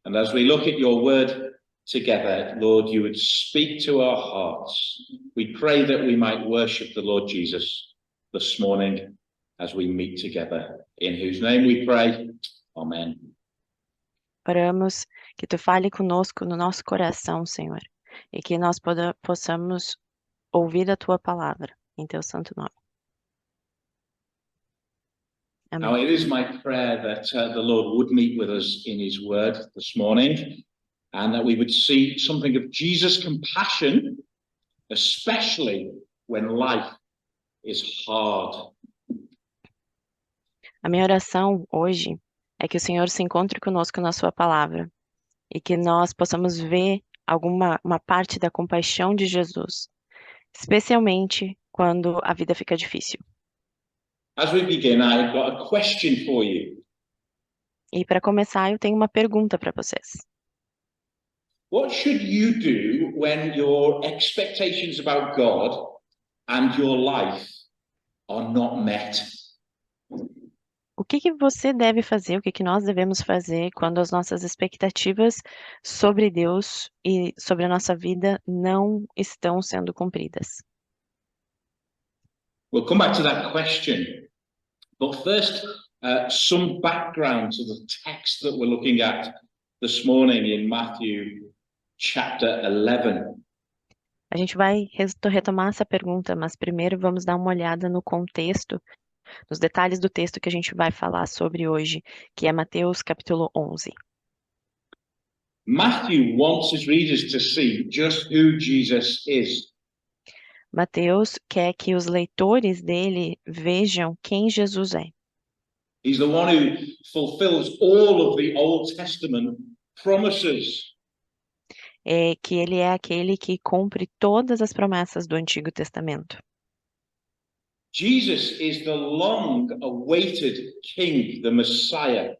Speaker 1: and as we look at your word together, Lord, you would speak to our hearts. We pray that we might worship the Lord Jesus this morning as we meet together, in whose name we pray. Amen.
Speaker 2: Oramos que tu fale conosco no nosso coração, Senhor, e que nós possamos ouvir a tua palavra, em teu santo nome. Amém.
Speaker 1: Now, it is my prayer that the Lord would meet with us in his word this morning, and that we would see something of Jesus' compassion, especially when life is hard.
Speaker 2: A minha oração hoje é que o Senhor se encontre conosco na sua palavra e que nós possamos ver uma parte da compaixão de Jesus, especialmente quando a vida fica difícil.
Speaker 1: As we begin, I've got a question for you.
Speaker 2: E para começar, eu tenho uma pergunta para vocês.
Speaker 1: What should you do when your expectations about God and your life are not met?
Speaker 2: O que você deve fazer, o que nós devemos fazer quando as nossas expectativas sobre Deus e sobre a nossa vida não estão sendo cumpridas?
Speaker 1: We'll come back to that question. But first, some background to the text that we're looking at this morning in Matthew chapter 11.
Speaker 2: A gente vai retomar essa pergunta, mas primeiro vamos dar uma olhada no contexto, nos detalhes do texto que a gente vai falar sobre hoje, que é Mateus capítulo 11.
Speaker 1: Matthew wants his readers to see just who Jesus is.
Speaker 2: Mateus quer que os leitores dele vejam quem Jesus é.
Speaker 1: He's the one who fulfills all of the Old Testament promises.
Speaker 2: Que ele é aquele que cumpre todas as promessas do Antigo Testamento.
Speaker 1: Jesus is the long-awaited King, the Messiah.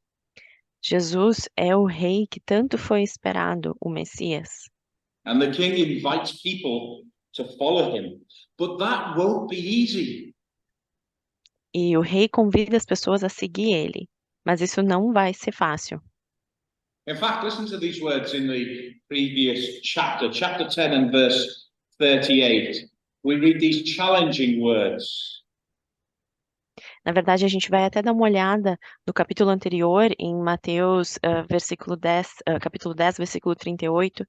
Speaker 2: Jesus é o rei que tanto foi esperado, o Messias.
Speaker 1: And the King invites people to follow him. But that won't be easy.
Speaker 2: E o rei convida as pessoas a seguir ele, mas isso não vai ser fácil.
Speaker 1: In fact, listen to these words in the previous chapter, chapter 10 and verse 38. We read these challenging words.
Speaker 2: Na verdade, a gente vai até dar uma olhada no capítulo anterior, em Mateus, capítulo 10, versículo 38,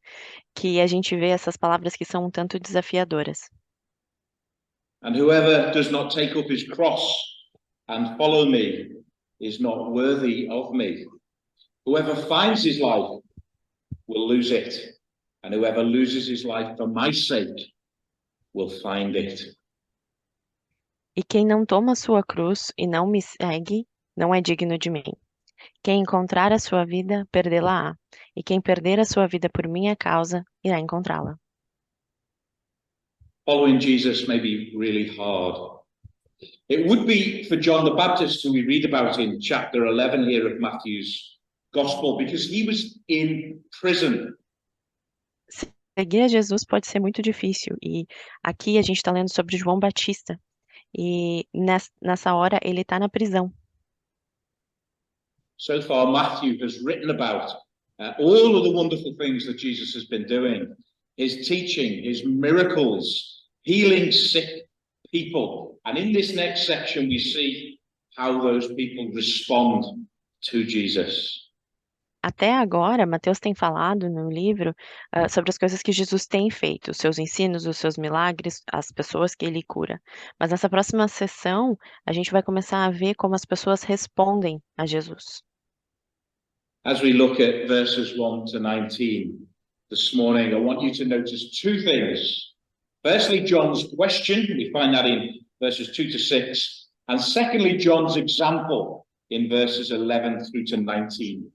Speaker 2: que a gente vê essas palavras que são um tanto desafiadoras.
Speaker 1: And whoever does not take up his cross and follow me is not worthy of me. Whoever finds his life will lose it, and whoever loses his life for my sake will find it.
Speaker 2: E quem não toma sua cruz e não me segue, não é digno de mim. Quem encontrar a sua vida, perdê-la-á. E quem perder a sua vida por minha causa, irá encontrá-la.
Speaker 1: Following Jesus may be really hard. It would be for John the Baptist, who we read about in chapter 11 here of Matthew's Gospel, because he was in prison.
Speaker 2: Seguir a Jesus pode ser muito difícil. E aqui a gente está lendo sobre João Batista, E nessa hora ele está na prisão.
Speaker 1: So far, Matthew has written about all of the wonderful things that Jesus has been doing, his teaching, his miracles, healing sick people. And in this next section, we see how those people respond to Jesus.
Speaker 2: Até agora, Mateus tem falado no livro sobre as coisas que Jesus tem feito, os seus ensinos, os seus milagres, as pessoas que ele cura. Mas nessa próxima sessão, a gente vai começar a ver como as pessoas respondem a Jesus.
Speaker 1: As we look at verses 1 to 19 this morning, I want you to notice two things. Firstly, John's question, we find that in verses 2 to 6. And secondly, John's example in verses 11 through to 19.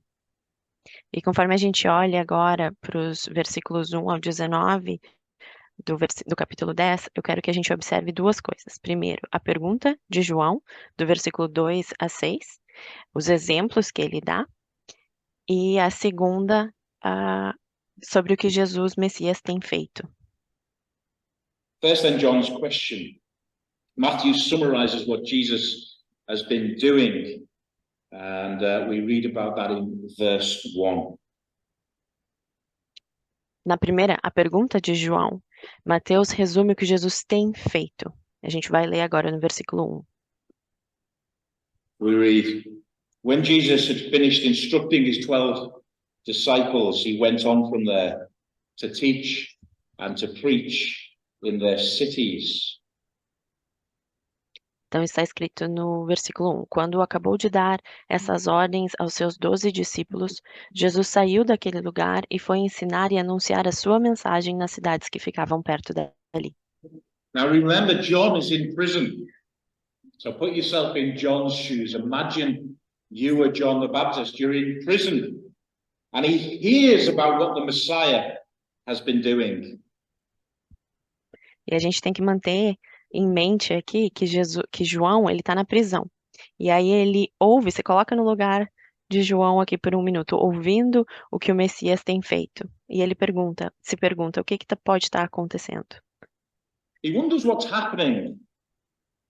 Speaker 2: E conforme a gente olha agora para os versículos 1 ao 19 do capítulo 10, eu quero que a gente observe duas coisas. Primeiro, a pergunta de João, do versículo 2 a 6, os exemplos que ele dá, e a segunda, sobre o que Jesus, Messias, tem feito.
Speaker 1: First, then, John's question. Matthew summarizes what Jesus has been doing, and we read about that in verse 1.
Speaker 2: Na primeira, a pergunta de João, Mateus resume o que Jesus tem feito. A gente vai ler agora no versículo 1.
Speaker 1: We read, when Jesus had finished instructing his 12 disciples, he went on from there to teach and to preach in their cities.
Speaker 2: Então está escrito no versículo 1. Quando acabou de dar essas ordens aos seus 12 discípulos, Jesus saiu daquele lugar e foi ensinar e anunciar a sua mensagem nas cidades que ficavam perto dali.
Speaker 1: Now remember, John is in prison. So put yourself in John's shoes. Imagine you are John the Baptist. You're in prison. And he hears about what the Messiah has been doing.
Speaker 2: E a gente tem que manter em mente aqui que João, ele está na prisão. E aí ele ouve, se coloca no lugar de João aqui por um minuto, ouvindo o que o Messias tem feito. E ele se pergunta, o que pode estar acontecendo?
Speaker 1: He wonders what's happening.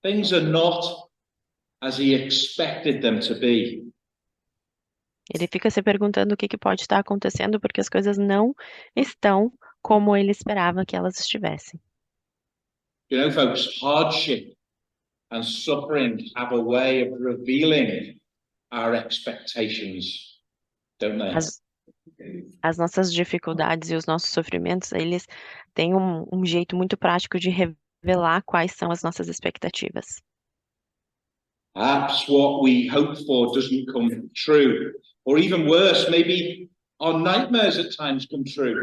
Speaker 1: Things are not as he expected them to be.
Speaker 2: Ele fica se perguntando o que pode estar acontecendo porque as coisas não estão como ele esperava que elas estivessem.
Speaker 1: You know, folks, hardship and suffering have a way of revealing our expectations, don't they?
Speaker 2: As nossas dificuldades e os nossos sofrimentos, eles têm um jeito muito prático de revelar quais são as nossas expectativas.
Speaker 1: Perhaps what we hope for doesn't come true. Or even worse, maybe our nightmares at times come true.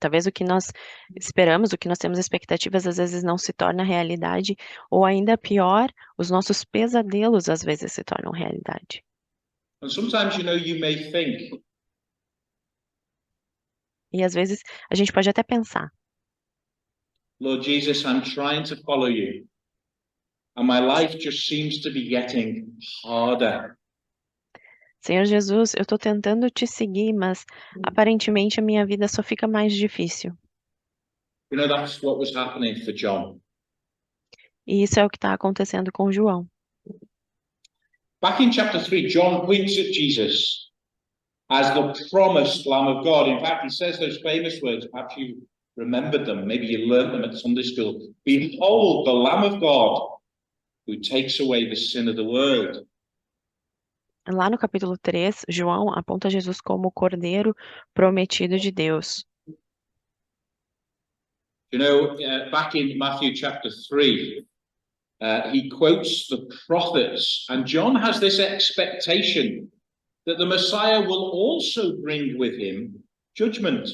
Speaker 2: Talvez o que nós esperamos, o que nós temos expectativas, às vezes não se torna realidade, ou ainda pior, os nossos pesadelos às vezes se tornam realidade.
Speaker 1: And sometimes, you know, you may think,
Speaker 2: E às vezes a gente pode até pensar,
Speaker 1: Lord Jesus, I'm trying to follow you. And my life just seems to be getting harder.
Speaker 2: Senhor Jesus, eu estou tentando te seguir, mas aparentemente a minha vida só fica mais difícil.
Speaker 1: You know, that's what was happening for John.
Speaker 2: E isso é o que está acontecendo com João.
Speaker 1: Back in chapter 3, John points at Jesus as the promised Lamb of God. In fact, he says those famous words, perhaps you remembered them, maybe you learned them at Sunday school. Behold, the Lamb of God who takes away the sin of the world.
Speaker 2: Lá no capítulo 3, João aponta Jesus como o Cordeiro prometido de Deus.
Speaker 1: You know, back in Matthew chapter 3, he quotes the prophets, and John has this expectation that the Messiah will also bring with him judgment.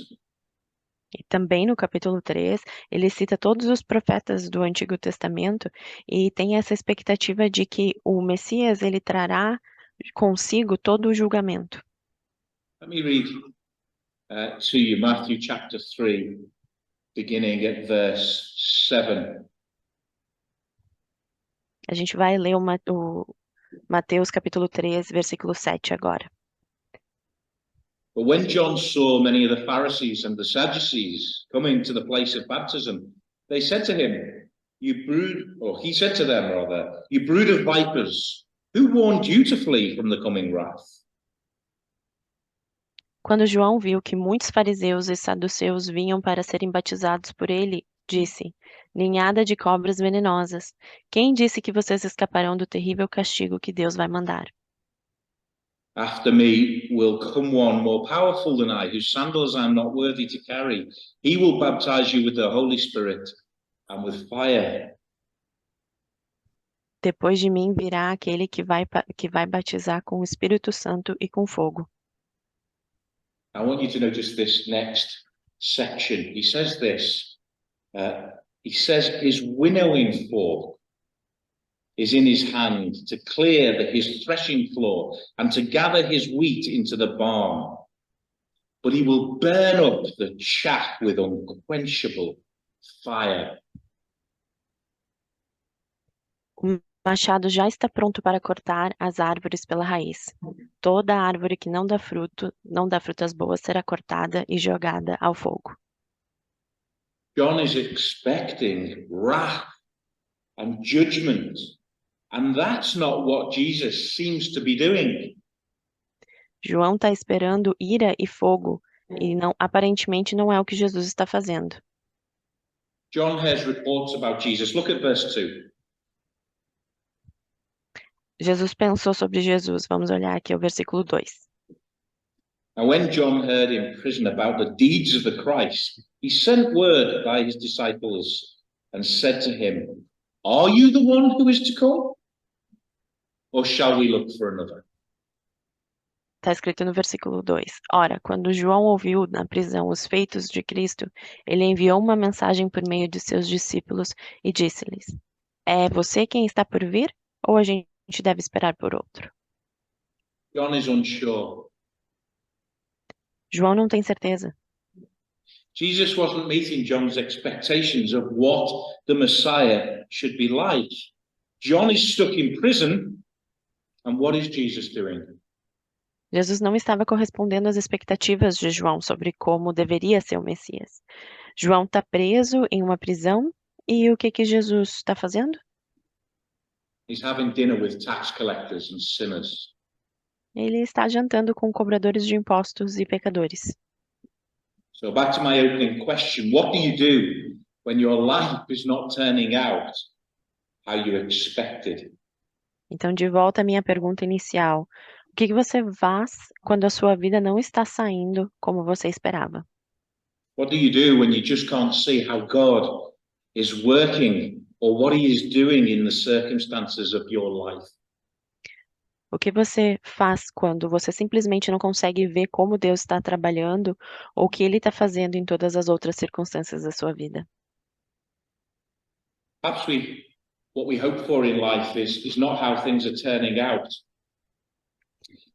Speaker 2: E também no capítulo 3, ele cita todos os profetas do Antigo Testamento e tem essa expectativa de que o Messias ele trará consigo todo o julgamento.
Speaker 1: Let me read to you Matthew chapter 3, beginning at verse 7.
Speaker 2: A gente vai ler o Mateus capítulo 3, versículo 7 agora.
Speaker 1: But when John saw many of the Pharisees and the Sadducees coming to the place of baptism, they said to him, You brood, or he said to them rather, you brood of vipers, who warned you to flee from the coming wrath?
Speaker 2: Quando João viu que muitos fariseus e saduceus vinham para serem batizados por ele, disse: Ninhada de cobras venenosas, quem disse que vocês escaparão do terrível castigo que Deus vai mandar?
Speaker 1: After me will come one more powerful than I, whose sandals I am not worthy to carry. He will baptize you with the Holy Spirit and with fire.
Speaker 2: Depois de mim virá aquele que vai batizar com o Espírito Santo e com fogo.
Speaker 1: I want you to notice this next section. He says this. He says his winnowing fork is in his hand to clear his threshing floor and to gather his wheat into the barn. But he will burn up the chaff with unquenchable fire.
Speaker 2: O machado já está pronto para cortar as árvores pela raiz. Toda árvore que não dá frutas boas será cortada e jogada ao fogo.
Speaker 1: John is expecting wrath and judgment, and that's not what Jesus seems to be doing.
Speaker 2: João está esperando ira e fogo, e aparentemente não é o que Jesus está fazendo.
Speaker 1: John has reports about Jesus. Look at verse 2.
Speaker 2: Jesus pensou sobre Jesus. Vamos olhar aqui o versículo 2.
Speaker 1: Now, when John heard in prison about the deeds of the Christ, he sent word by his disciples and said to him, Are you the one who is to come? Or shall we look for another?
Speaker 2: Está escrito no versículo 2. Ora, quando João ouviu na prisão os feitos de Cristo, ele enviou uma mensagem por meio de seus discípulos e disse-lhes: É você quem está por vir? Ou a gente deve esperar por outro?
Speaker 1: John is unsure.
Speaker 2: João não tem certeza.
Speaker 1: Jesus wasn't meeting John's expectations of what the Messiah should be like. John is stuck in prison, and what is Jesus doing?
Speaker 2: Jesus não estava correspondendo às expectativas de João sobre como deveria ser o Messias. João está preso em uma prisão e o que Jesus está fazendo?
Speaker 1: He's having dinner with tax collectors and sinners.
Speaker 2: Ele está jantando com cobradores de impostos e pecadores.
Speaker 1: So back to my opening question, what do you do when your life is not turning out how you expected?
Speaker 2: Então, de volta à minha pergunta inicial. O que você faz quando a sua vida não está saindo como você esperava?
Speaker 1: What do you do when you just can't see how God is working or what he is doing in the circumstances of your life?
Speaker 2: O que você faz quando você simplesmente não consegue ver como Deus está trabalhando ou o que Ele está fazendo em todas as outras circunstâncias da sua vida?
Speaker 1: Perhaps what we hope for in life is not how things are turning out.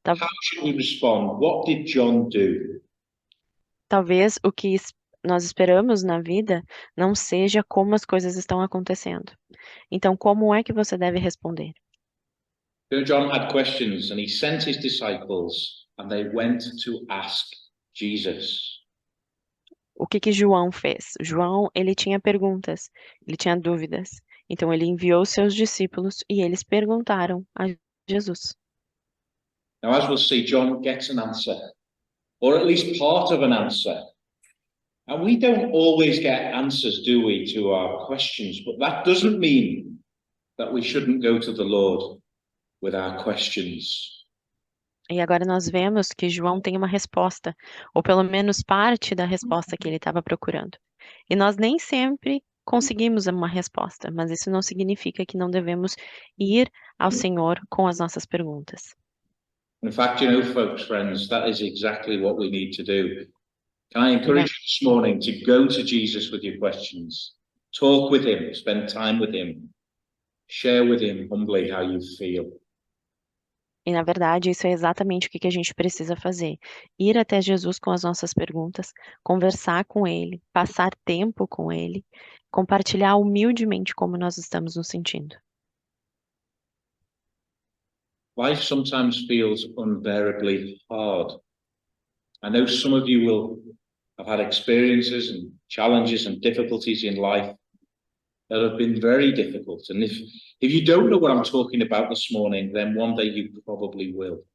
Speaker 2: Tal-
Speaker 1: How should we respond? What did John do?
Speaker 2: Talvez o que nós esperamos na vida não seja como as coisas estão acontecendo. Então, como é que você deve responder?
Speaker 1: You know, John had questions and he sent his disciples and they went to ask Jesus.
Speaker 2: O que João fez? João, ele tinha perguntas, ele tinha dúvidas. Então, ele enviou seus discípulos e eles perguntaram a Jesus.
Speaker 1: Now, as we'll see, John gets an answer, or at least part of an answer. And we don't always get answers, do we, to our questions? But that doesn't mean that we shouldn't go to the Lord with our questions.
Speaker 2: E agora nós vemos que João tem uma resposta, ou pelo menos parte da resposta que ele estava procurando. E nós nem sempre conseguimos uma resposta, mas isso não significa que não devemos ir ao Senhor com as nossas perguntas.
Speaker 1: In fact, you know, folks, friends, that is exactly what we need to do. Can I encourage you this morning to go to Jesus with your questions? Talk with him, spend time with him, share with him humbly how you feel.
Speaker 2: E, na verdade, isso é exatamente o que a gente precisa fazer. Ir até Jesus com as nossas perguntas, conversar com Ele, passar tempo com Ele, compartilhar humildemente como nós estamos nos sentindo.
Speaker 1: Life sometimes feels unbearably hard. I know some of you will have had experiences and challenges and difficulties in life. that have been very difficult. And if you don't know what I'm talking about this morning, then one day you probably will.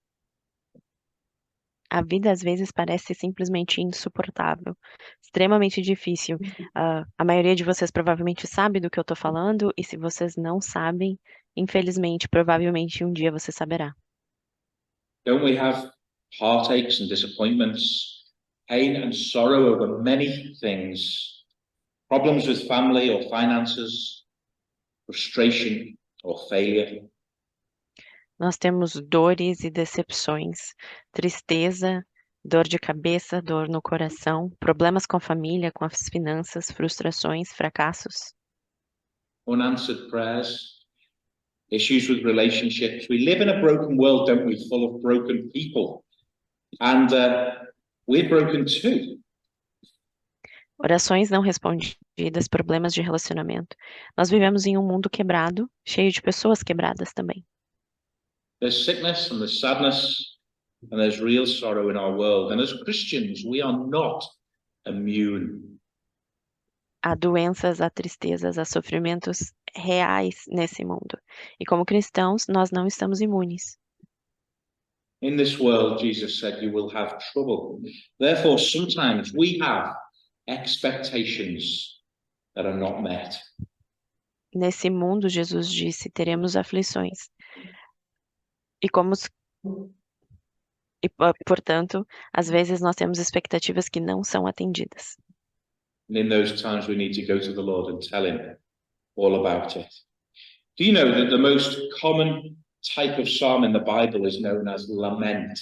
Speaker 2: A vida às vezes parece simplesmente insuportável, extremamente difícil. A maioria de vocês provavelmente sabe do que eu estou falando, e se vocês não sabem, infelizmente, provavelmente um dia você saberá.
Speaker 1: Don't we have heartaches and disappointments, pain and sorrow over many things, problems with family or finances, frustration or failure?
Speaker 2: Nós temos dores e decepções, tristeza, dor de cabeça, dor no coração, problemas com a família, com as finanças, frustrações, fracassos,
Speaker 1: Unanswered prayers, issues with relationships. We live in a broken world, don't we, full of broken people. And we're broken too.
Speaker 2: orações não respondidas, problemas de relacionamento. Nós vivemos em um mundo quebrado, cheio de pessoas quebradas também.
Speaker 1: There's sickness and there's sadness and there's real sorrow in our world. And as Christians, we are not immune.
Speaker 2: Há doenças, há tristezas, há sofrimentos reais nesse mundo. E como cristãos, nós não estamos imunes.
Speaker 1: In this world, Jesus said, you will have trouble. Therefore, sometimes we have expectations that are not met.
Speaker 2: Nesse mundo, Jesus disse, teremos aflições. Portanto, às vezes nós temos expectativas que não são atendidas.
Speaker 1: And in those times, we need to go to the Lord and tell him all about it. Do you know that the most common type of psalm in the Bible is known as lament?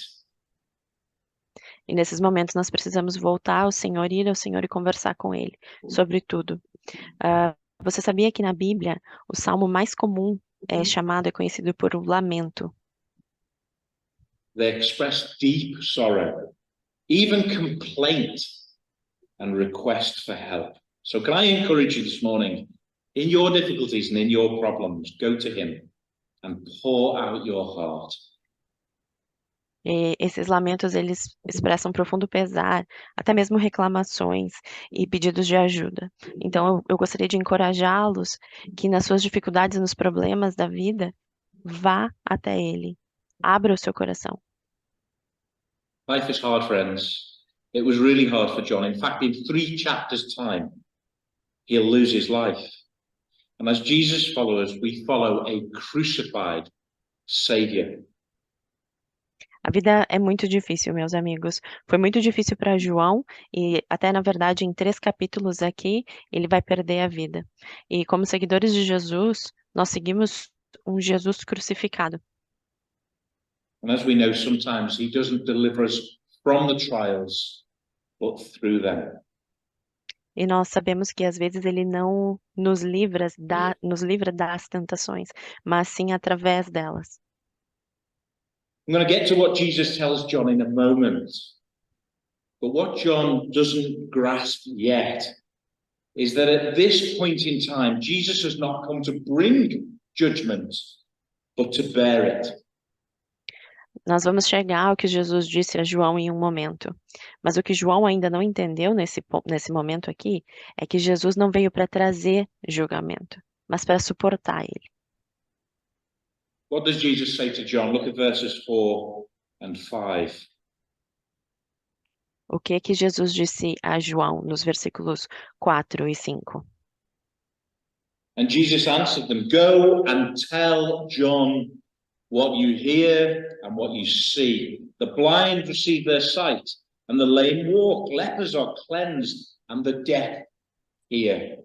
Speaker 2: E nesses momentos nós precisamos voltar ao Senhor, ir ao Senhor e conversar com Ele sobre tudo. Você sabia que na Bíblia o salmo mais comum é conhecido por um lamento?
Speaker 1: They express deep sorrow, even complaint and request for help. So can I encourage you this morning, in your difficulties and in your problems, go to him and pour out your heart.
Speaker 2: E esses lamentos, eles expressam profundo pesar, até mesmo reclamações e pedidos de ajuda. Então, eu gostaria de encorajá-los que nas suas dificuldades, nos problemas da vida, vá até Ele. Abra o seu coração.
Speaker 1: Life is hard, friends. It was really hard for John. In fact, in 3 chapters' time, he'll lose his life. And as Jesus followers, we follow a crucified Savior.
Speaker 2: A vida é muito difícil, meus amigos. Foi muito difícil para João e até, na verdade, em 3 capítulos aqui, ele vai perder a vida. E como seguidores de Jesus, nós seguimos um Jesus crucificado.
Speaker 1: And as we know, sometimes he doesn't deliver us from the trials, but through them.
Speaker 2: E nós sabemos que às vezes ele não nos livra das tentações, mas sim através delas.
Speaker 1: I'm going to get to what Jesus tells John in a moment. But what John doesn't grasp yet is that at this point in time, Jesus has not come to bring judgment, but to bear it.
Speaker 2: Nós vamos chegar ao que Jesus disse a João em um momento. Mas o que João ainda não entendeu nesse momento aqui é que Jesus não veio para trazer julgamento, mas para suportar ele.
Speaker 1: What does Jesus say to John? Look at verses 4 and 5.
Speaker 2: O que Jesus disse a João nos versículos 4 e 5?
Speaker 1: And Jesus answered them, go and tell John what you hear and what you see. The blind receive their sight, and the lame walk, lepers are cleansed, and the deaf hear.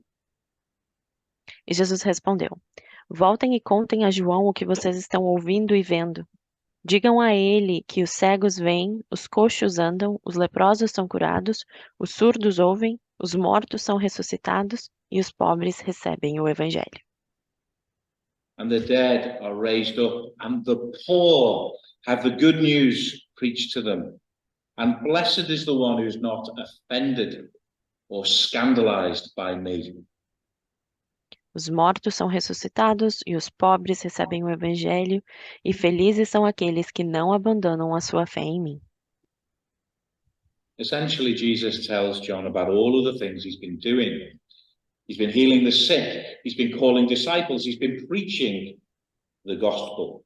Speaker 2: E Jesus respondeu: voltem e contem a João o que vocês estão ouvindo e vendo. Digam a ele que os cegos veem, os coxos andam, os leprosos são curados, os surdos ouvem, os mortos são ressuscitados e os pobres recebem o evangelho.
Speaker 1: And the dead are raised up, and the poor have the good news preached to them. And blessed is the one who is not offended or scandalized by me.
Speaker 2: Os mortos são ressuscitados e os pobres recebem o evangelho, e felizes são aqueles que não abandonam a sua fé em mim.
Speaker 1: Essentially, Jesus tells John about all of the things he's been doing He's been healing the sick. He's been calling disciples. He's been preaching the gospel.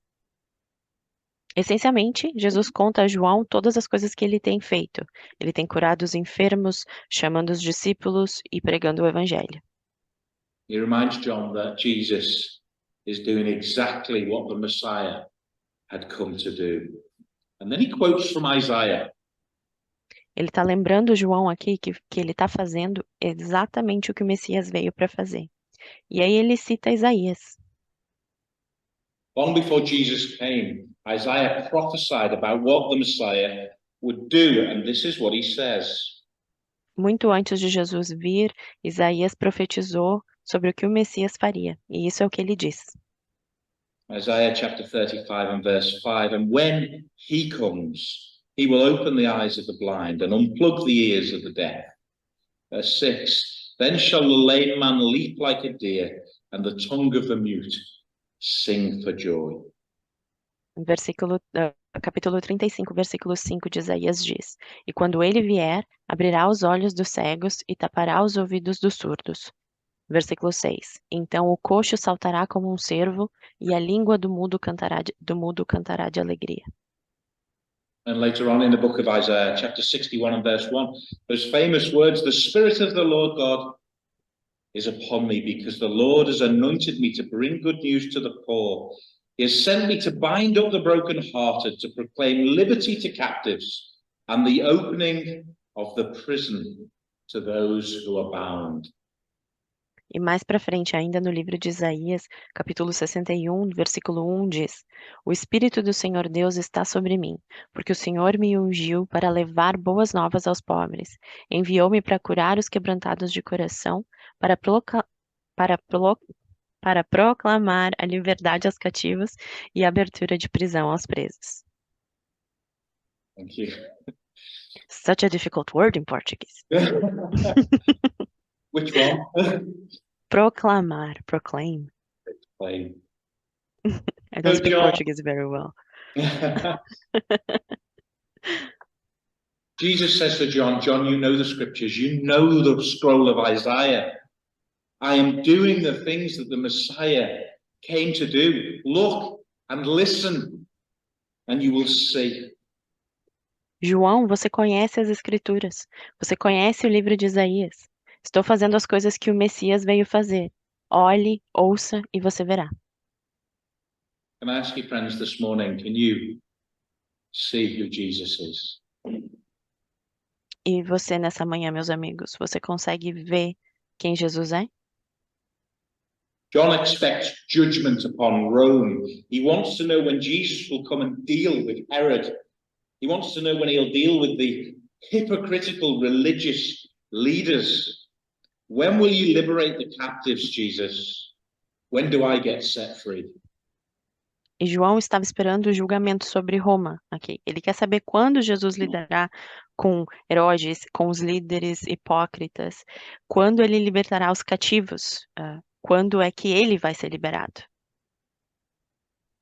Speaker 2: Essencialmente, Jesus conta a João todas as coisas que ele tem feito. Ele tem curado os enfermos, chamando os discípulos e pregando o evangelho.
Speaker 1: He reminds John that Jesus is doing exactly what the Messiah had come to do. And then he quotes from Isaiah.
Speaker 2: Ele está lembrando João aqui que ele está fazendo exatamente o que o Messias veio para fazer. E aí ele cita Isaías.
Speaker 1: Long before Jesus came, Isaiah prophesied about what the Messiah would do, and this is what he says.
Speaker 2: Muito antes de Jesus vir, Isaías profetizou sobre o que o Messias faria. E isso é o que ele diz.
Speaker 1: Isaiah chapter 35 and verse 5, and when he comes, he will open the eyes of the blind and unplug the ears of the deaf. Verse 6, then shall the lame man leap like a deer, and the tongue of the mute sing for joy.
Speaker 2: Capítulo 35, versículo 5 de Isaías diz: E quando ele vier, abrirá os olhos dos cegos e tapará os ouvidos dos surdos. Versículo 6, então o coxo saltará como um cervo e a língua do mudo cantará de alegria.
Speaker 1: And later on in the book of Isaiah, chapter 61 and verse 1, those famous words, the Spirit of the Lord God is upon me, because the Lord has anointed me to bring good news to the poor. He has sent me to bind up the brokenhearted, to proclaim liberty to captives, and the opening of the prison to those who are bound.
Speaker 2: E mais para frente, ainda no livro de Isaías, capítulo 61, versículo 1 diz: O Espírito do Senhor Deus está sobre mim, porque o Senhor me ungiu para levar boas novas aos pobres. Enviou-me para curar os quebrantados de coração, para proclamar a liberdade aos cativos e a abertura de prisão aos presos.
Speaker 1: Thank you.
Speaker 2: Such a difficult word in Portuguese.
Speaker 1: Which one?
Speaker 2: Proclamar, proclaim.
Speaker 1: Plain.
Speaker 2: I don't
Speaker 1: So,
Speaker 2: speak
Speaker 1: John-
Speaker 2: Portuguese very well.
Speaker 1: Jesus says to John, John, you know the scriptures, you know the scroll of Isaiah. I am doing the things that the Messiah came to do. Look and listen, and you will see.
Speaker 2: João, você conhece as Escrituras. Você conhece o livro de Isaías. Estou fazendo as coisas que o Messias veio fazer. Olhe, ouça e você verá.
Speaker 1: Can I ask you, friends, this morning, can you see who Jesus is?
Speaker 2: E você, nessa manhã, meus amigos, você consegue ver quem Jesus é?
Speaker 1: John expects judgment upon Rome. He wants to know when Jesus will come and deal with Herod. He wants to know when he'll deal with the hypocritical religious leaders. When will you liberate the captives, Jesus? When do I get set free?
Speaker 2: E João estava esperando o julgamento sobre Roma aqui. Ele quer saber quando Jesus lidará com Herodes, com os líderes hipócritas, quando ele libertará os cativos, quando é que ele vai ser liberado.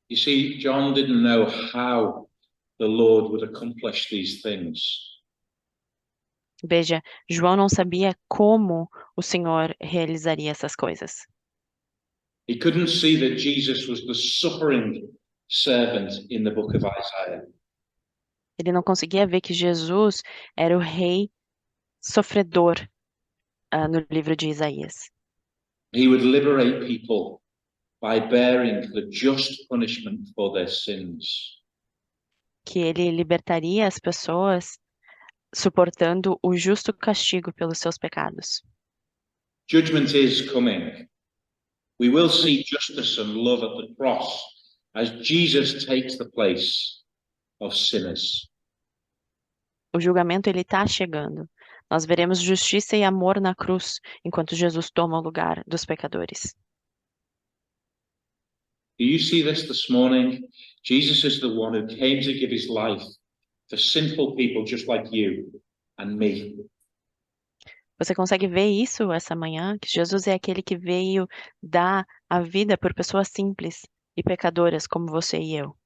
Speaker 1: You see, John didn't know how the Lord would accomplish these things.
Speaker 2: Veja, João não sabia como o Senhor realizaria essas coisas.
Speaker 1: He couldn't see that Jesus was the suffering servant in the book of Isaiah.
Speaker 2: Ele não conseguia ver que Jesus era o rei sofredor no livro de Isaías.
Speaker 1: He would liberate people by bearing the just punishment for their sins.
Speaker 2: Que ele libertaria as pessoas suportando o justo castigo pelos seus pecados.
Speaker 1: Judgment is coming. We will see justice and love at the cross as Jesus takes the place of sinners.
Speaker 2: O julgamento ele está chegando. Nós veremos justiça e amor na cruz, enquanto Jesus toma o lugar dos pecadores.
Speaker 1: Do you see this morning? Jesus is the one who came to give his life to sinful people just like you and me.
Speaker 2: Você consegue ver isso essa manhã? Que Jesus é aquele que veio dar a vida por pessoas simples e pecadoras como você e eu.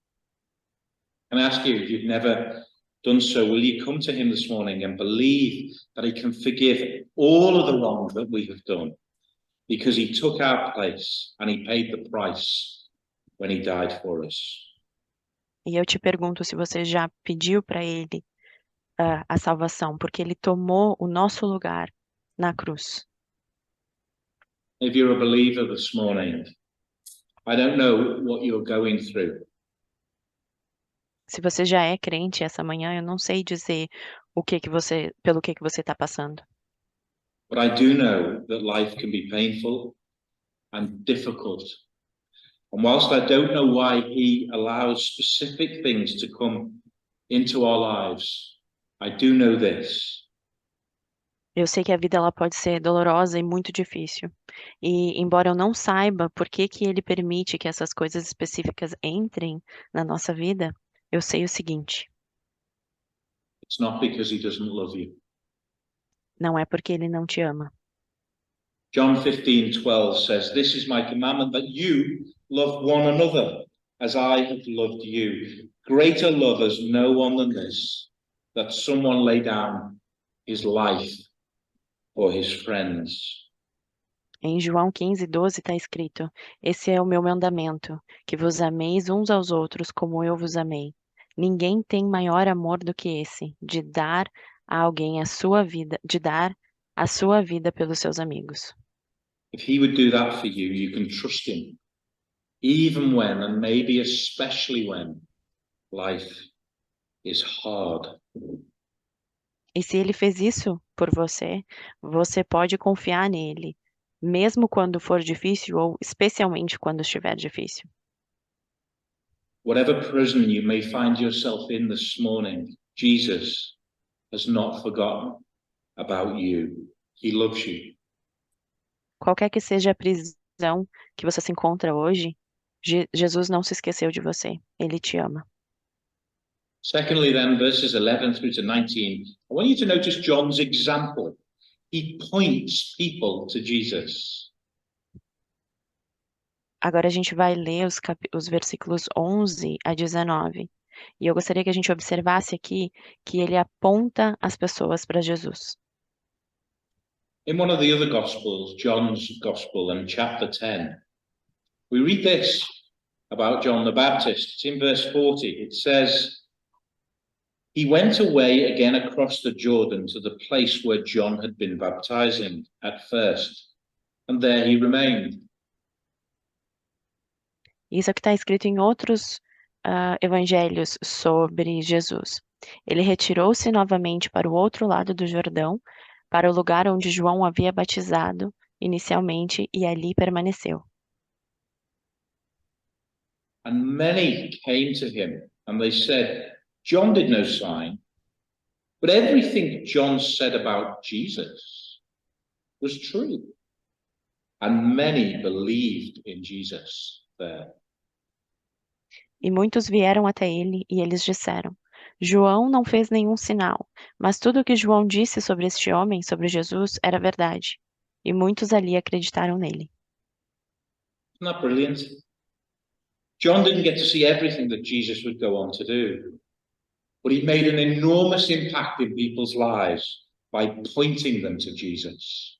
Speaker 1: Can I ask you, if you've never done so, will you come to him this morning and believe that he can forgive all of the wrong that we have done? because he took our place and he paid the price when he died for us.
Speaker 2: E eu te pergunto se você já pediu para ele a salvação, porque ele tomou o nosso lugar na cruz.
Speaker 1: If you're a believer this morning, I don't know what you're going through.
Speaker 2: Se você já é crente essa manhã, eu não sei dizer pelo que você está passando.
Speaker 1: But I do know that life can be painful and difficult. And whilst I don't know why he allows specific things to come into our lives, I do know this.
Speaker 2: Eu sei que a vida ela pode ser dolorosa e muito difícil. E embora eu não saiba por que que ele permite que essas coisas específicas entrem na nossa vida, eu sei o seguinte:
Speaker 1: It's not because he doesn't love you.
Speaker 2: não é porque ele não te ama.
Speaker 1: John 15:12 says, "This is my commandment, that you love one another as I have loved you. Greater love has no one than this, that someone lay down his life for his friends."
Speaker 2: Em João 15:12 está escrito: esse é o meu mandamento, que vos ameis uns aos outros como eu vos amei. Ninguém tem maior amor do que esse, de dar a alguém a sua vida, de dar a sua vida pelos seus amigos.
Speaker 1: If he would do that for you, you can trust him, even when, and maybe especially when, life is hard.
Speaker 2: E se ele fez isso por você, você pode confiar nele, mesmo quando for difícil ou especialmente quando estiver difícil.
Speaker 1: Whatever prison you may find yourself in this morning, Jesus has not forgotten about you. He loves you.
Speaker 2: Qualquer que seja a prisão que você se encontra hoje, Jesus não se esqueceu de você. Ele te ama.
Speaker 1: Secondly, then, verses 11 through to 19, I want you to notice John's example. He points people to Jesus.
Speaker 2: Agora a gente vai ler os versículos 11 a 19. E eu gostaria que a gente observasse aqui que ele aponta as pessoas para Jesus.
Speaker 1: In one of the other Gospels, John's Gospel in chapter 10, we read this about John the Baptist. It's in verse 40. It says, "He went away again across the Jordan to the place where John had been baptizing at first, and there he remained."
Speaker 2: Isso é o que está escrito em outros evangelhos sobre Jesus. Ele retirou-se novamente para o outro lado do Jordão, para o lugar onde João havia batizado inicialmente, e ali permaneceu.
Speaker 1: And many came to him, and they said, "John did no sign, but everything John said about Jesus was true." And many believed in Jesus there.
Speaker 2: E muitos vieram até ele, e eles disseram: João não fez nenhum sinal, mas tudo o que João disse sobre este homem, sobre Jesus, era verdade. E muitos ali acreditaram nele.
Speaker 1: Isn't that brilliant? John didn't get to see everything that Jesus would go on to do, but he made an enormous impact in people's lives by pointing them to Jesus.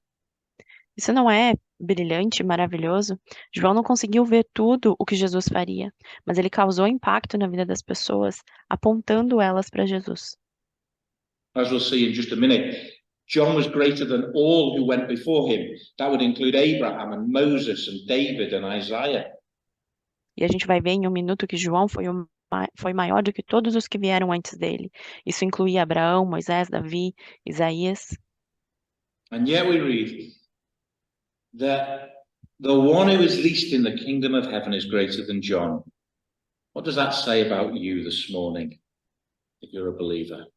Speaker 2: Isso não é brilhante, maravilhoso? João não conseguiu ver tudo o que Jesus faria, mas ele causou impacto na vida das pessoas, apontando elas para Jesus.
Speaker 1: As we'll see in just a minute, John was greater than all who went before him. That would include Abraham and Moses and David and Isaiah.
Speaker 2: E a gente vai ver em um minuto que João foi maior do que todos os que vieram antes dele. Isso incluía Abraão, Moisés, Davi, Isaías.
Speaker 1: And yet we read that the one who is least in the kingdom of heaven is greater than John. What does that say about you this morning, if you're a believer?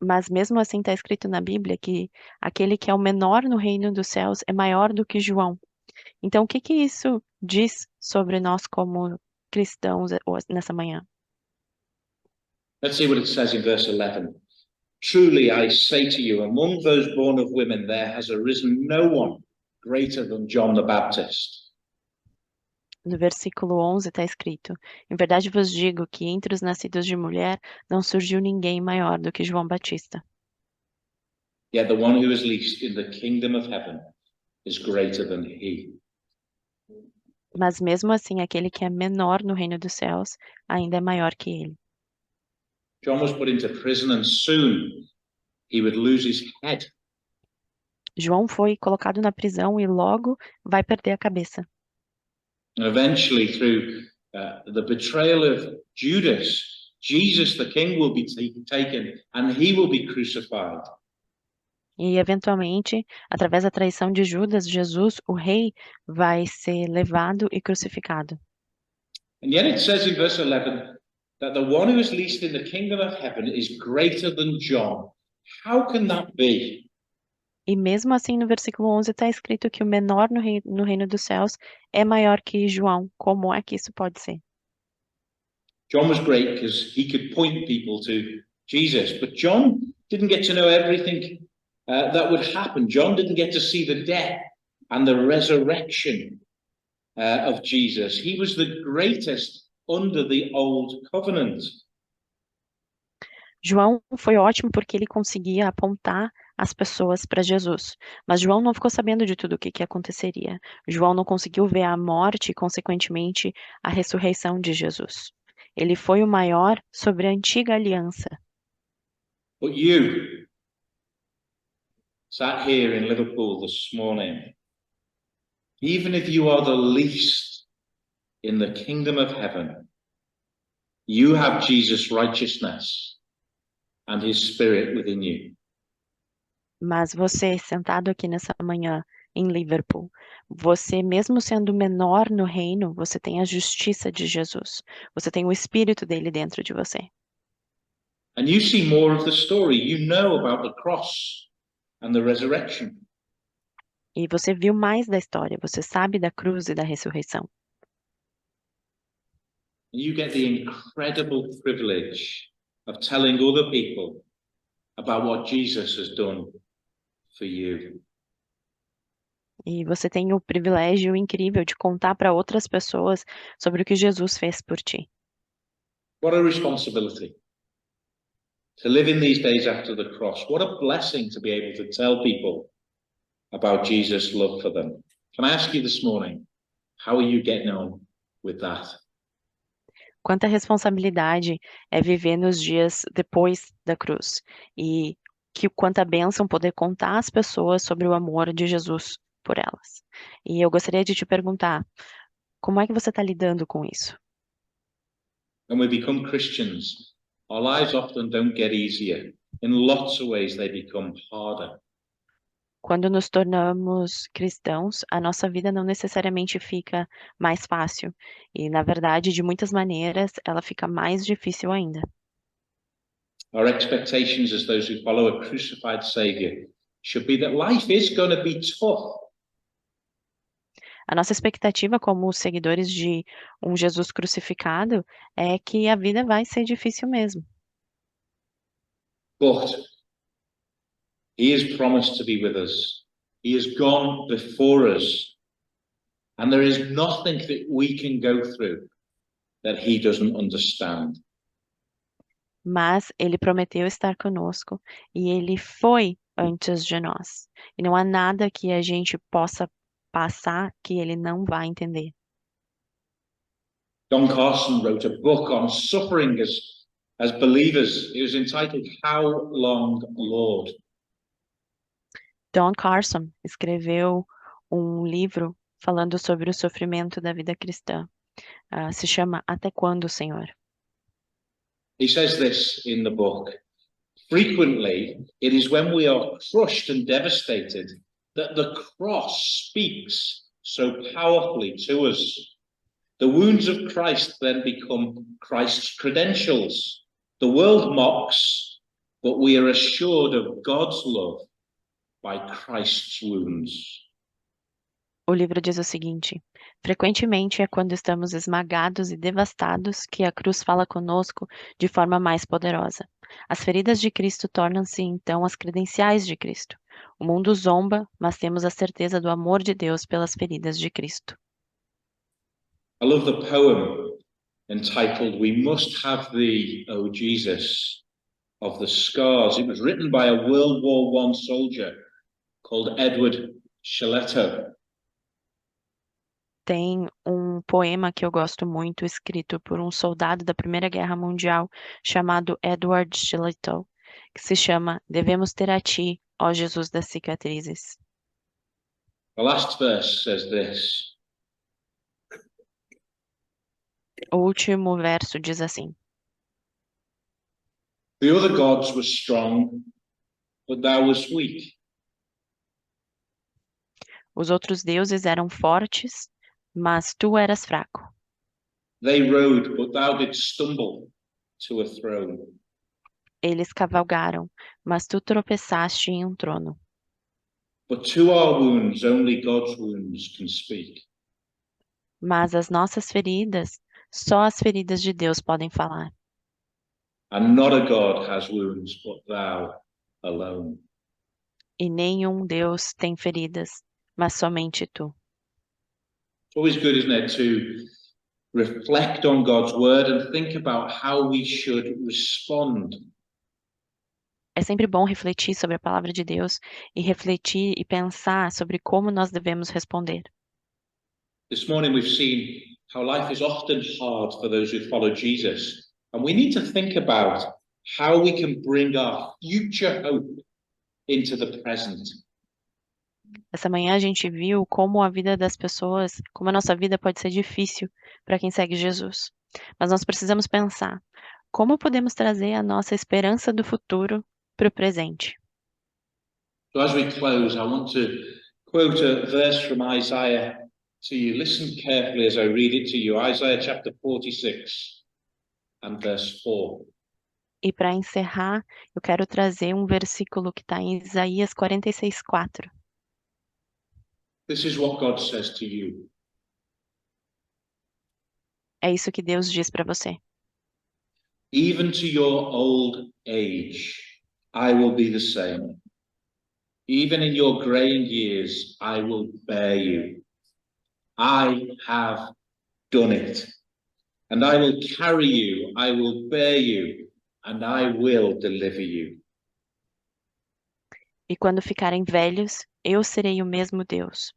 Speaker 2: Mas mesmo assim está escrito na Bíblia que aquele que é o menor no reino dos céus é maior do que João. Então, o que que isso diz sobre nós como cristãos nessa manhã?
Speaker 1: Let's see what it says in verse 11. "Truly I say to you, among those born of women, there has arisen no one greater than John the Baptist."
Speaker 2: No versículo 11 está escrito: Em verdade vos digo que entre os nascidos de mulher não surgiu ninguém maior do que João Batista.
Speaker 1: Yet the one who is least in the kingdom of heaven is greater than he.
Speaker 2: Mas mesmo assim, aquele que é menor no reino dos céus ainda é maior que ele.
Speaker 1: John was put into prison and soon he would lose his head.
Speaker 2: João foi colocado na prisão e logo vai perder a cabeça.
Speaker 1: And eventually, through the betrayal of Judas, Jesus the King will be taken and he will be crucified.
Speaker 2: E, eventualmente, através da traição de Judas, Jesus, o rei, vai ser levado e crucificado.
Speaker 1: And yet it says in verse 11 that the one who is least in the kingdom of heaven is greater than John. How can that be?
Speaker 2: E mesmo assim, no versículo 11 está escrito que o menor no reino dos céus é maior que João. Como é que isso pode ser?
Speaker 1: John was great because he could point people to Jesus, but John didn't get to know everything that would happen. John didn't get to see the death and the resurrection of Jesus. He was the greatest under the old covenant.
Speaker 2: João foi ótimo porque ele conseguia apontar as pessoas para Jesus. Mas João não ficou sabendo de tudo o que aconteceria. João não conseguiu ver a morte e, consequentemente, a ressurreição de Jesus. Ele foi o maior sobre a antiga aliança.
Speaker 1: But you sat here in Liverpool this morning, even if you are the least in the kingdom of heaven, you have Jesus' righteousness and his spirit within you.
Speaker 2: Mas você, sentado aqui nessa manhã em Liverpool, você, mesmo sendo menor no reino, você tem a justiça de Jesus. Você tem o Espírito dele dentro de você.
Speaker 1: And you see more of the story. You know about the cross and the resurrection.
Speaker 2: E você viu mais da história. Você sabe da cruz e da ressurreição.
Speaker 1: And you get the incredible privilege of telling other people about what Jesus has done for you.
Speaker 2: E você tem o privilégio incrível de contar para outras pessoas sobre o que Jesus fez por ti.
Speaker 1: What a responsibility to live in these days after the cross. What a blessing to be able to tell people about Jesus' love for them. Can I ask you this morning, how are you getting on with that?
Speaker 2: Quanta responsabilidade é viver nos dias depois da cruz. E quanta bênção poder contar às pessoas sobre o amor de Jesus por elas. E eu gostaria de te perguntar, como é que você está lidando com isso?
Speaker 1: When we become Christians, our lives often don't get easier. In lots of ways, they become harder.
Speaker 2: Quando nos tornamos cristãos, a nossa vida não necessariamente fica mais fácil. E, na verdade, de muitas maneiras, ela fica mais difícil ainda.
Speaker 1: Our expectations as those who follow a crucified Savior should be that life is going to be tough.
Speaker 2: A nossa expectativa como seguidores de um Jesus crucificado é que a vida vai ser difícil mesmo.
Speaker 1: But he has promised to be with us. He has gone before us. And there is nothing that we can go through that he doesn't understand.
Speaker 2: Mas ele prometeu estar conosco e ele foi antes de nós. E não há nada que a gente possa passar que ele não vai entender.
Speaker 1: Don Carson wrote a book on suffering as believers. It was entitled How Long, Lord?
Speaker 2: Don Carson escreveu um livro falando sobre o sofrimento da vida cristã. Se chama Até Quando, Senhor?
Speaker 1: He says this in the book. Frequently, it is when we are crushed and devastated that the cross speaks so powerfully to us. The wounds of Christ then become Christ's credentials. The world mocks, but we are assured of God's love by Christ's wounds.
Speaker 2: O livro diz o seguinte: frequentemente é quando estamos esmagados e devastados que a cruz fala conosco de forma mais poderosa. As feridas de Cristo tornam-se então as credenciais de Cristo. O mundo zomba, mas temos a certeza do amor de Deus pelas feridas de Cristo.
Speaker 1: I love the poem entitled We Must Have Thee, O Jesus, of the Scars. It was written by a World War I soldier called Edward Shaleto.
Speaker 2: Tem um poema que eu gosto muito, escrito por um soldado da Primeira Guerra Mundial, chamado Edward Shillito, que se chama Devemos ter a ti, ó Jesus das cicatrizes.
Speaker 1: The last verse says this:
Speaker 2: O último verso diz assim:
Speaker 1: The other gods were strong, but thou wast weak.
Speaker 2: Os outros deuses eram fortes, mas tu eras fraco.
Speaker 1: They rode, but thou didst stumble to a throne.
Speaker 2: Eles cavalgaram, mas tu tropeçaste em um trono.
Speaker 1: But to our wounds, only God's wounds can speak.
Speaker 2: Mas as nossas feridas, só as feridas de Deus podem falar.
Speaker 1: And not a God has wounds, but thou alone.
Speaker 2: E nenhum Deus tem feridas, mas somente tu.
Speaker 1: It's always good, isn't it, to reflect on God's word and think about how we should respond.
Speaker 2: É sempre bom refletir sobre a palavra de Deus e refletir e pensar sobre como nós devemos responder.
Speaker 1: This morning we've seen how life is often hard for those who follow Jesus. And we need to think about how we can bring our future hope into the present.
Speaker 2: Essa manhã a gente viu como a vida das pessoas, como a nossa vida pode ser difícil para quem segue Jesus. Mas nós precisamos pensar como podemos trazer a nossa esperança do futuro para o presente.
Speaker 1: So as we close, I want to quote a verse from Isaiah to you. Listen carefully as I read it to you. Isaiah chapter 46 and verse 4.
Speaker 2: E para encerrar, eu quero trazer um versículo que está em Isaías 46:4.
Speaker 1: This is what God says to you.
Speaker 2: É isso que Deus diz para você.
Speaker 1: Even to your old age, I will be the same. Even in your graying years, I will bear you. I have done it. And I will carry you, I will bear you, and I will deliver you.
Speaker 2: E quando ficarem velhos, eu serei o mesmo Deus.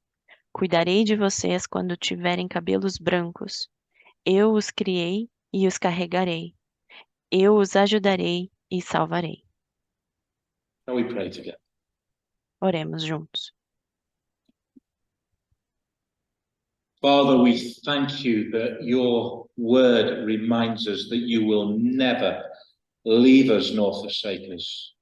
Speaker 2: Cuidarei de vocês quando tiverem cabelos brancos. Eu os criei e os carregarei. Eu os ajudarei e salvarei.
Speaker 1: Shall we pray together?
Speaker 2: Oremos juntos.
Speaker 1: Father, we thank you that your word reminds us that you will never leave us nor forsake us.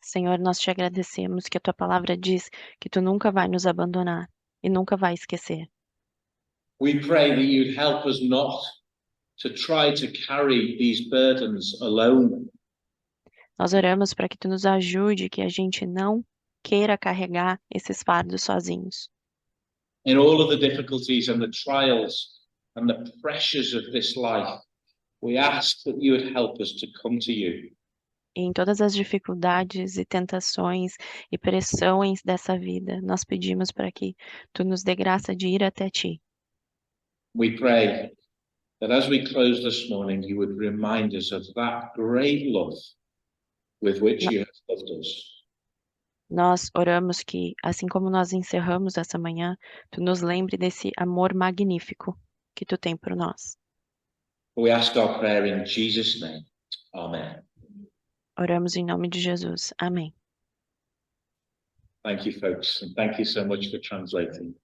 Speaker 2: Senhor, nós te agradecemos que a tua palavra diz que tu nunca vai nos abandonar e nunca vai esquecer.
Speaker 1: We pray that you'd help us not to try to carry these burdens alone.
Speaker 2: Nós oramos para que tu nos ajude, que a gente não queira carregar esses fardos sozinhos.
Speaker 1: In all of the difficulties and the trials and the pressures of this life, we ask that you would help us to come to you.
Speaker 2: E em todas as dificuldades e tentações e pressões dessa vida, nós pedimos para que tu nos dê graça de ir até ti.
Speaker 1: We pray that as we close this morning, you would remind us of that great love with which you have loved us.
Speaker 2: Nós oramos que, assim como nós encerramos essa manhã, tu nos lembre desse amor magnífico que tu tem por nós.
Speaker 1: We ask our prayer in Jesus' name. Amen.
Speaker 2: Oramos em nome de Jesus. Amém.
Speaker 1: Thank you, folks, and thank you so much for translating.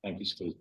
Speaker 1: Thank you, Steve.